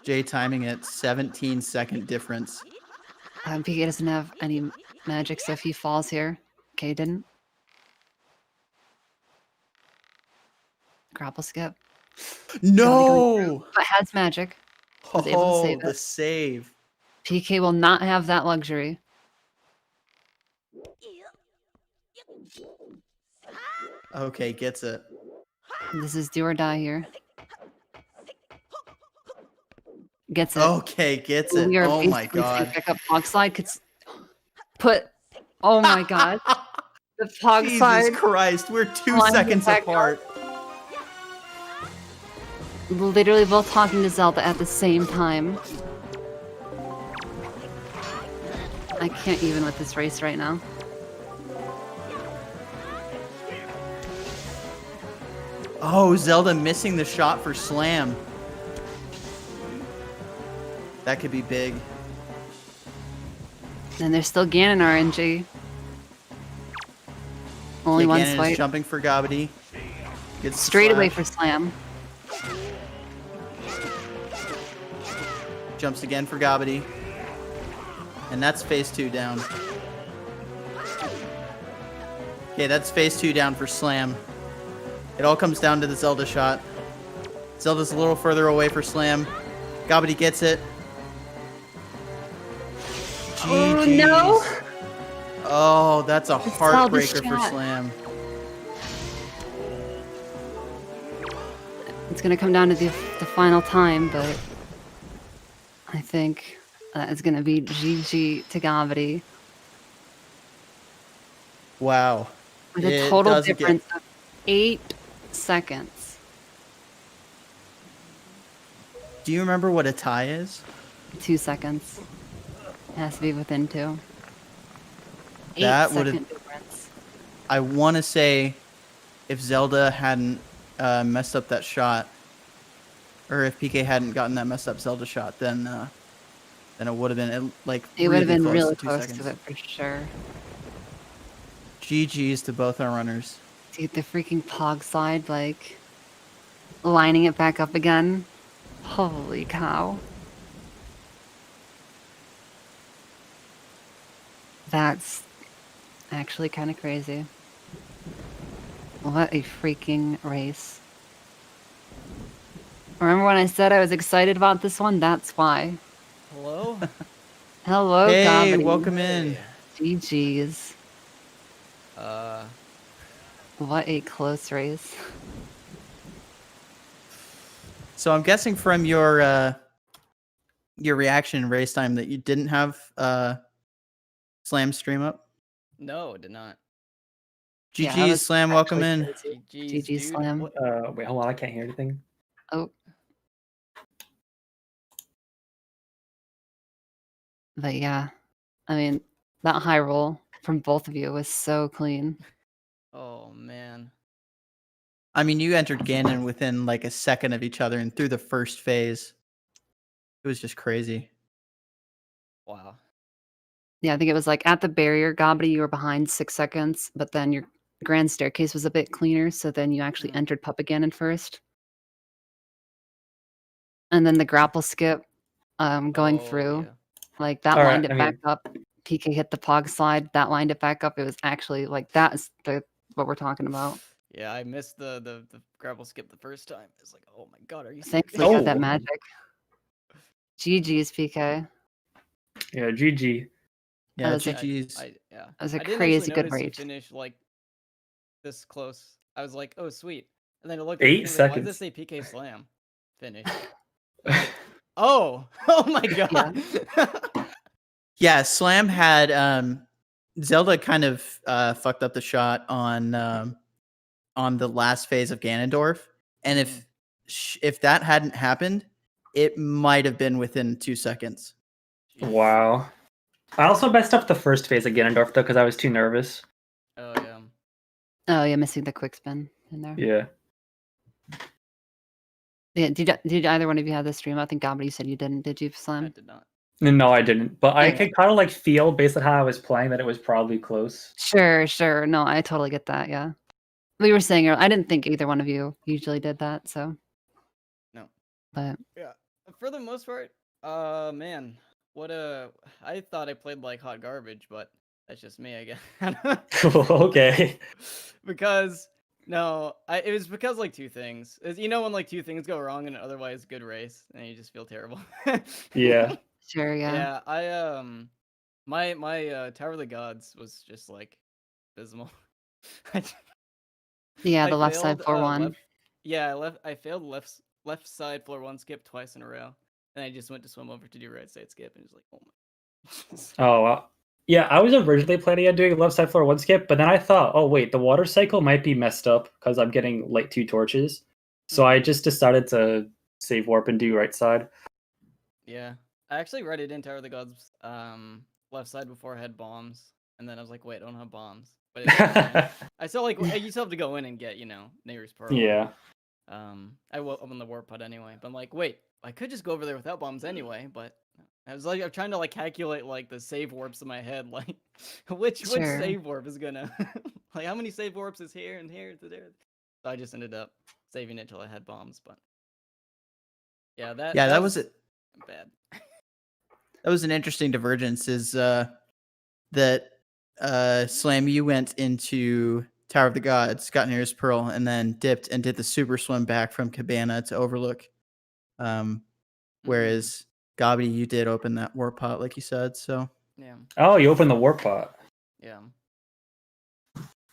Jay timing at 17-second difference. PK doesn't have any magic, so if he falls here, okay, didn't. Grapple skip. No! But has magic. Was able to Oh, save the it. save. PK will not have that luxury. Okay, gets it. This is do or die here. Gets it. Okay, gets it. We are Oh my basically saying god. pick up Pog Slide. Put. Oh my god. The Pog Jesus Slide. Christ, we're 2 Lines seconds back apart. Literally both talking to Zelda at the same time. I can't even with this race right now. Oh, Zelda missing the shot for Slam. That could be big. And there's still Ganon RNG. Only Yeah, one Ganon is swipe. jumping for Gobbity. Gets the Straight away slash. for Slam. Jumps again for Gobbity. And that's phase 2 down. Okay, that's phase 2 down for Slam. It all comes down to the Zelda shot. Zelda's a little further away for Slam. Gobbity gets it. Oh GG's. no! Oh, that's a Zelda's heartbreaker for shot. Slam. It's gonna come down to the final time, but I think it's gonna be GG to Gobbity Wow. with a It total doesn't get- difference of 8 seconds. Do you remember what a tie is? 2 seconds. It has to be within 2. That 8 would've- second difference. I want to say if Zelda hadn't messed up that shot, or if PK hadn't gotten that messed up Zelda shot, then it would have been like It would have been close really to 2 close seconds. to it for sure. GG's to both our runners. Dude, the freaking Pog Slide, like, lining it back up again. Holy cow. That's actually kind of crazy. What a freaking race. Remember when I said I was excited about this one? That's why. Hello? Hello, Hey, Gobbity. welcome in. GG's. Uh, What a close race. So I'm guessing from your reaction in race time that you didn't have Slam stream up. no, did not. Yeah, that GG's was Slam, welcome in. actually GG's, GG dude. Slam. What- Wait, hold on. I can't hear anything. Oh. But yeah, I mean, that high roll from both of you was so clean. Oh man. I mean, you entered Ganon within like a second of each other and through the first phase. It was just crazy. Wow. Yeah, I think it was like at the barrier, Gobbity, you were behind 6 seconds, but then your grand staircase was a bit cleaner, so then you actually entered Puppet Ganon first. And then the grapple skip going Oh, through, yeah. like that All lined right, it I back mean- up. PK hit the pog slide, that lined it back up. It was actually like that's what we're talking about. Yeah, I missed the grapple skip the first time. It's like, oh my god, are you Thankfully, you had that Oh. magic. GG's, PK. Yeah, GG. Yeah, was a- GG's. Yeah. That was a I didn't crazy actually good notice you race. finished like this close. I was like, oh sweet. And then I looked 8 Why does seconds. it say PK Slam? Finish. Oh, oh my god. Yeah, Slam had Zelda kind of fucked up the shot on the last phase of Ganondorf, and if that hadn't happened, it might have been within 2 seconds. Wow. I also messed up the first phase of Ganondorf though because I was too nervous. Oh yeah. Oh yeah, missing the quick spin in there. Yeah. Yeah, did either one of you have the stream? I think Gobbity said you didn't. Did you, I Slam? did not. No, I didn't. But I Okay. could kind of like feel based on how I was playing that it was probably close. Sure. No, I totally get that. Yeah, we were saying I didn't think either one of you usually did that. So No. but Yeah. For the most part, man, I thought I played like hot garbage, but that's just me, I guess. Okay. Because no, it was because like two things. You know when like two things go wrong in an otherwise good race, and you just feel terrible. Yeah. sure, yeah. Yeah, I my Tower of the Gods was just like abysmal. Yeah, I the left side failed, 4-1. I failed left side floor 1 skip twice in a row. And I just went to swim over to do right side skip and it was like, oh my. Oh, wow. Yeah, I was originally planning on doing left side floor 1 skip, but then I thought, oh wait, the water cycle might be messed up because I'm getting like 2 torches. So I just decided to save warp and do right side. Yeah. I actually read it in Tower of the Gods left side before I had bombs. And then I was like, wait, I don't have bombs. But I still like you still have to go in and get, Neighbor's Pearl. Yeah. I opened the warp pod anyway. But I'm like, wait, I could just go over there without bombs anyway, but I'm trying to like calculate like the save warps in my head, like which Sure. save warp is gonna like how many save warps is here and here to there. So I just ended up saving it till I had bombs, but yeah, that was it. bad. That was an interesting divergence. Is that Slam, you went into Tower of the Gods, got nearest Pearl, and then dipped and did the super swim back from Cabana to Overlook. Whereas Gobbity, you did open that warp pot, like you said. So Yeah. Oh, you opened the warp pot. Yeah.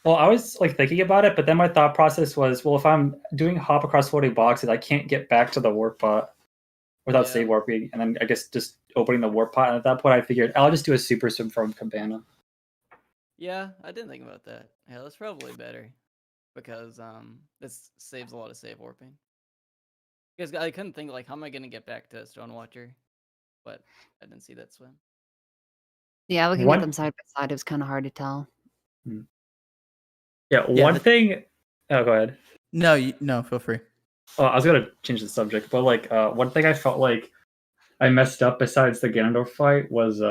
Well, I was like thinking about it, but then my thought process was, well, if I'm doing hop across floating boxes, I can't get back to the warp pot without Yeah. save warping. And then I guess just opening the warp pot. And at that point, I figured I'll just do a super swim from Cabana. Yeah, I didn't think about that. Yeah, that's probably better. Because this saves a lot of save warping. Because I couldn't think like how am I gonna get back to Stonewatcher? But I didn't see that swim. Yeah, looking One- at them side by side, it was kind of hard to tell. Yeah, Yeah, one but- thing. Oh, go ahead. no, feel free. Oh, I was gonna change the subject, but like one thing I felt like I messed up besides the Ganondorf fight was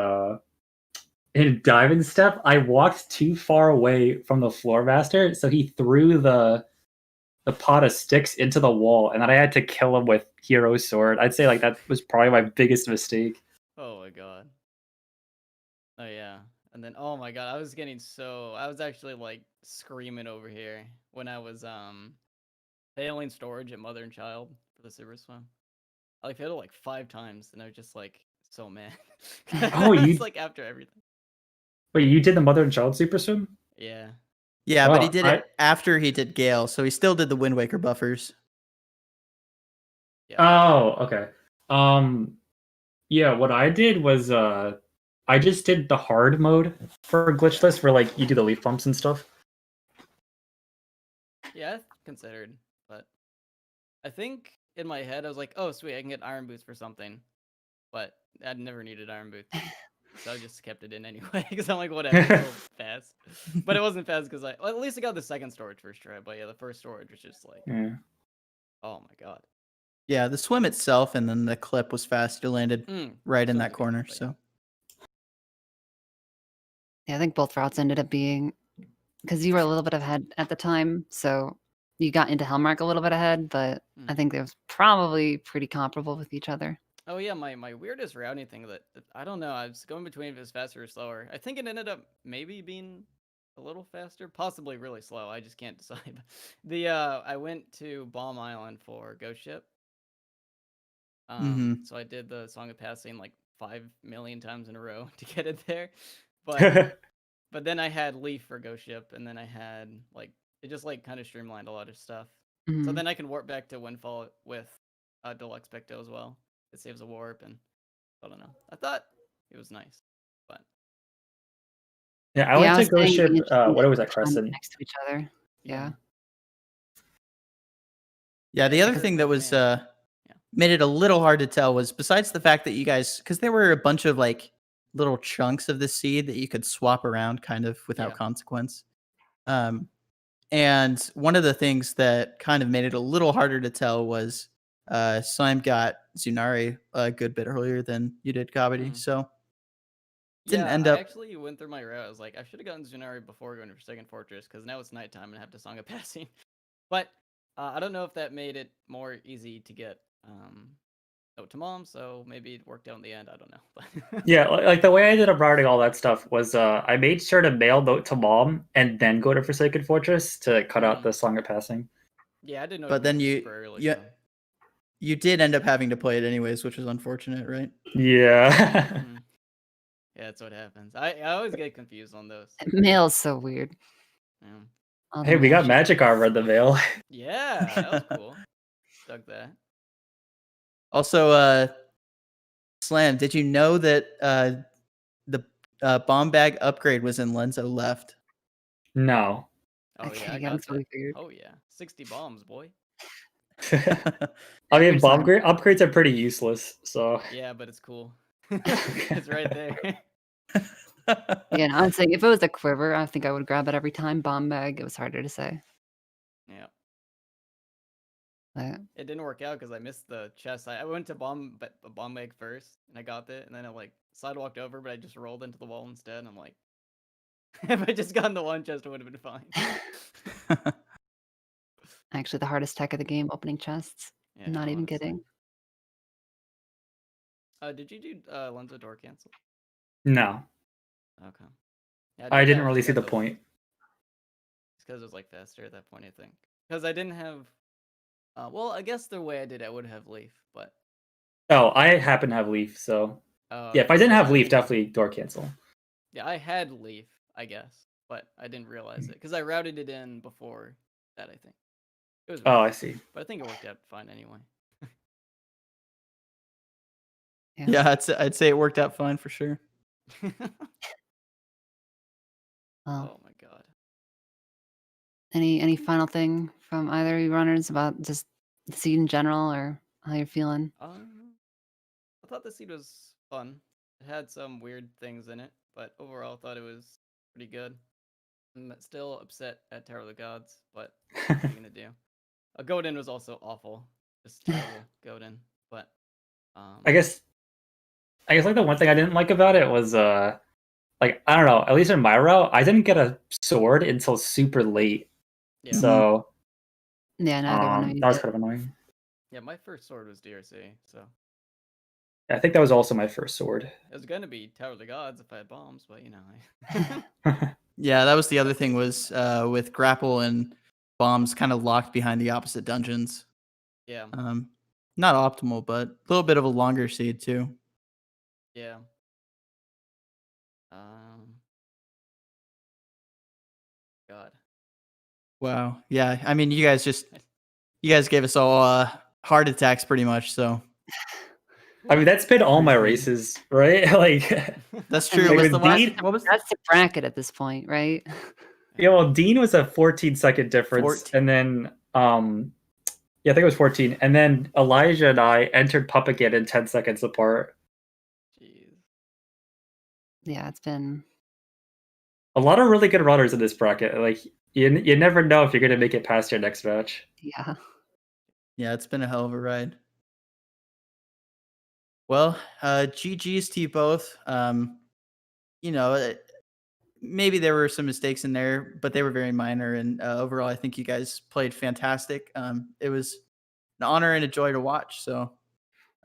in Diamond Step. I walked too far away from the floor master, so he threw the pot of sticks into the wall, and then I had to kill him with Hero Sword. I'd say like that was probably my biggest mistake. Oh my god. Oh yeah. And then oh my god, I was actually like screaming over here when I was failing storage at Mother and Child for the super swim. I like failed it like 5 times and I was just like so mad. Oh, you- It's like after everything. Wait, you did the mother and child Super Swim? Yeah. Yeah, but he Oh, did it after he did Gale, so he still did the Wind Waker buffers. Yeah. Oh, okay. Yeah, what I did was I just did the hard mode for glitchless, where like you do the leaf bumps and stuff. Yeah, I considered, but I think in my head I was like, oh sweet, I can get iron boots for something, but I never needed iron boots, so I just kept it in anyway because I'm like, whatever, it's so fast. But it wasn't fast because well, at least I got the second storage first try. But yeah, the first storage was just like, Yeah. oh my god. Yeah, the swim itself and then the clip was fast. You landed right in Swim's that good, corner. but yeah. So Yeah, I think both routes ended up being because you were a little bit ahead at the time, so you got into Hellmark a little bit ahead, but I think it was probably pretty comparable with each other. Oh yeah, my weirdest routing thing that I don't know. I was going between if it was faster or slower. I think it ended up maybe being a little faster, possibly really slow. I just can't decide. The I went to Bomb Island for Ghost Ship. So I did the Song of Passing like 5 million times in a row to get it there, but then I had Leaf for Ghost Ship, and then I had like it just like kind of streamlined a lot of stuff. So then I can warp back to Windfall with Deluxe Pecto as well. It saves a warp, and I don't know. I thought it was nice, but Yeah, I went to Ghost Ship. What was that, Time Crescent? next to each other. Yeah. yeah, the other thing that was made it a little hard to tell was besides the fact that you guys, because there were a bunch of like little chunks of the seed that you could swap around kind of without consequence. And one of the things that kind of made it a little harder to tell was Slime got Zunari a good bit earlier than you did, Gobbity. So didn't end up. I actually went through my route. I was like, I should have gotten Zunari before going for Second Fortress because now it's nighttime and I have to Song of Passing. But I don't know if that made it more easy to get to Mom, so maybe it worked out in the end. I don't know. Yeah, like the way I ended up routing all that stuff was I made sure to mail Note to Mom and then go to Forsaken Fortress to cut out the Song of Passing. Yeah, I didn't know. But then early, you did end up having to play it anyways, which was unfortunate, right? Yeah. Yeah, that's what happens. I always get confused on those. Mail's so weird. Yeah. Hey, we got magic armor in the mail. Yeah, that was cool. Dug that. Also, Slam, did you know that the bomb bag upgrade was in Lenzo left? No. Oh Okay, yeah, I yeah, got that's really that. weird. Oh yeah, 60 bombs, boy. I mean, bomb upgrades are pretty useless, so. Yeah, but it's cool. It's right there. Yeah, I'm saying if it was a quiver, I think I would grab it every time. Bomb bag, it was harder to say. Yeah. But It didn't work out because I missed the chest. I went to bomb bag first, and I got it, and then I like sidewalked over, but I just rolled into the wall instead. And I'm like, if I just gotten the one chest, it would have been fine. actually, the hardest tech of the game, opening chests. Yeah, Not even honestly. kidding. Did you do Lenzo door cancel? No. Okay. Yeah, I did didn't that really see the because point. It's because it was like faster at that point, I think. Because I didn't have. Well, I guess the way I did it, I would have Leaf, but. Oh, I happen to have Leaf, so. Yeah, if I didn't have Leaf, definitely door cancel. Yeah, I had Leaf, I guess, but I didn't realize it because I routed it in before that. I think it was. Oh, I see. But I think it worked out fine anyway. Yeah, I'd say it worked out fine for sure. Oh my god. Any final thing from either of you runners about just the seed in general or how you're feeling? I thought the seed was fun. It had some weird things in it, but overall, I thought it was pretty good. I'm still upset at Tower of the Gods, but what are you gonna do? Godin was also awful, just terrible Godin. But I guess like the one thing I didn't like about it was like I don't know, at least in my route, I didn't get a sword until super late. yeah. So Yeah, neither one of you that was did. kind of annoying. Yeah, my first sword was DRC, so I think that was also my first sword. it was gonna be Tower of the Gods if I had bombs, but you know. Yeah, that was the other thing was with grapple and bombs kind of locked behind the opposite dungeons. Yeah. Not optimal, but a little bit of a longer seed too. Yeah. God. Wow. Yeah. I mean, you guys gave us all heart attacks pretty much. So I mean, that's been all my Pretty races, right? Like, that's I true. mean, Was with the last? Dean- What was That's the bracket at this point, right? yeah, well, Dean was a 14-second difference, 14. and then yeah, I think it was 14, and then Elijah and I entered Pup again in 10 seconds apart. Jeez. Yeah, it's been. A lot of really good runners in this bracket. Like, you never know if you're gonna make it past your next match. Yeah. Yeah, it's been a hell of a ride. Well, GG's to you both. You know, maybe there were some mistakes in there, but they were very minor. And overall, I think you guys played fantastic. It was an honor and a joy to watch. So,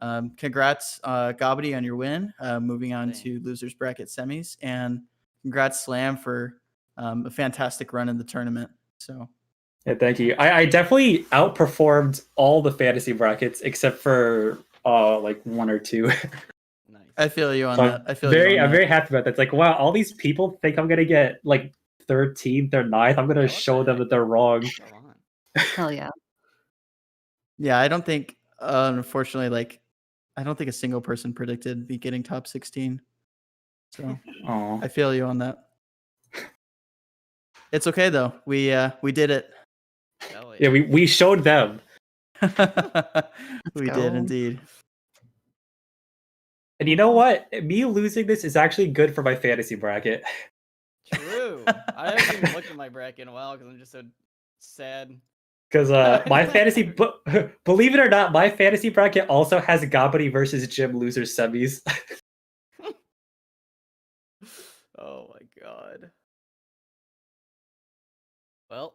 congrats, Gobbity, on your win. Moving on to losers bracket semis, and congrats, Slam, for a fantastic run in the tournament. So, Yeah, thank you. I definitely outperformed all the fantasy brackets except for like one or two. Nice. I feel you on So that. I feel you on I'm that. very happy about that. It's like, wow, all these people think I'm gonna get like 13th or 9th. I'm gonna Yeah, what show the them that they're wrong. Go on. Hell yeah. Yeah, I don't think, unfortunately, like, I don't think a single person predicted me getting top 16. So Oh, I feel you on that. It's okay though. We did it. Hell yeah, we showed them. We go. did indeed. And you know what? Me losing this is actually good for my fantasy bracket. True. I haven't even looked at my bracket in a while because I'm just so sad. Because my fantasy, believe it or not, my fantasy bracket also has Gobbity versus Jim losers semis. Oh my god. Well,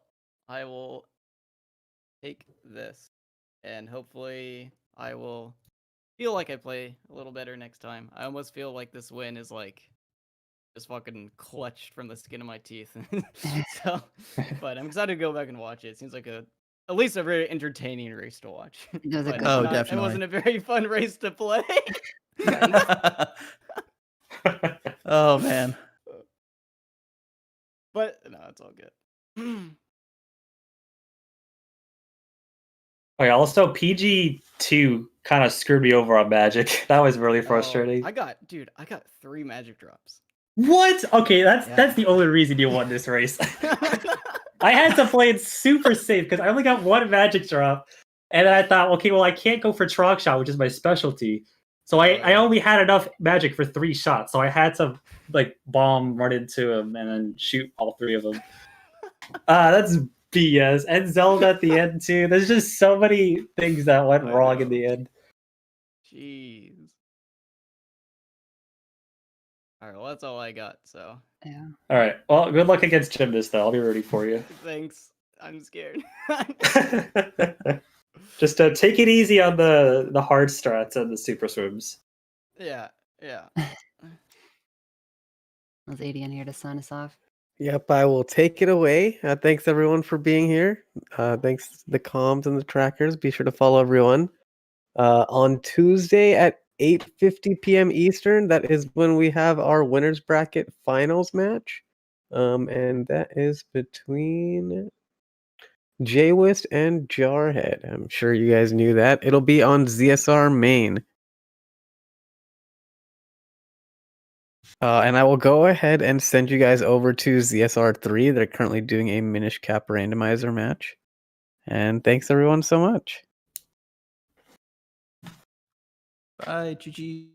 I will take this, and hopefully I will feel like I play a little better next time. I almost feel like this win is like just fucking clutched from the skin of my teeth. So, but I'm excited to go back and watch it. It seems like at least a very entertaining race to watch. It was a But good Oh, one. not- definitely. It wasn't a very fun race to play. Oh man. But no, it's all good. Okay, also PG2 kind of screwed me over on Magic. That was really Oh, frustrating. I got 3 magic drops. What? Okay, that's Yeah. the only reason you won this race. I had to play it super safe because I only got 1 magic drop, and then I thought, okay, well, I can't go for Trog Shot, which is my specialty. So I only had enough magic for 3 shots, so I had to like bomb, run into him, and then shoot all 3 of them. That's BS. And Zelda at the end too. There's just so many things that went I wrong in know. the end. Jeez. All right, well, that's all I got. So Yeah. All right. Well, good luck against Jim this though. I'll be rooting for you. thanks. I'm scared. Just take it easy on the hard strats and the super swims. yeah. Was 80 in here to sign us off? Yep, I will take it away. Thanks everyone for being here. Thanks to the comms and the trackers. Be sure to follow everyone. On Tuesday at 8:50 p.m. Eastern, that is when we have our winners bracket finals match. And that is between Jaywist and Jarhead. I'm sure you guys knew that. It'll be on ZSR main. And I will go ahead and send you guys over to ZSR3. They're currently doing a Minish Cap randomizer match. And thanks everyone so much. Bye, GG.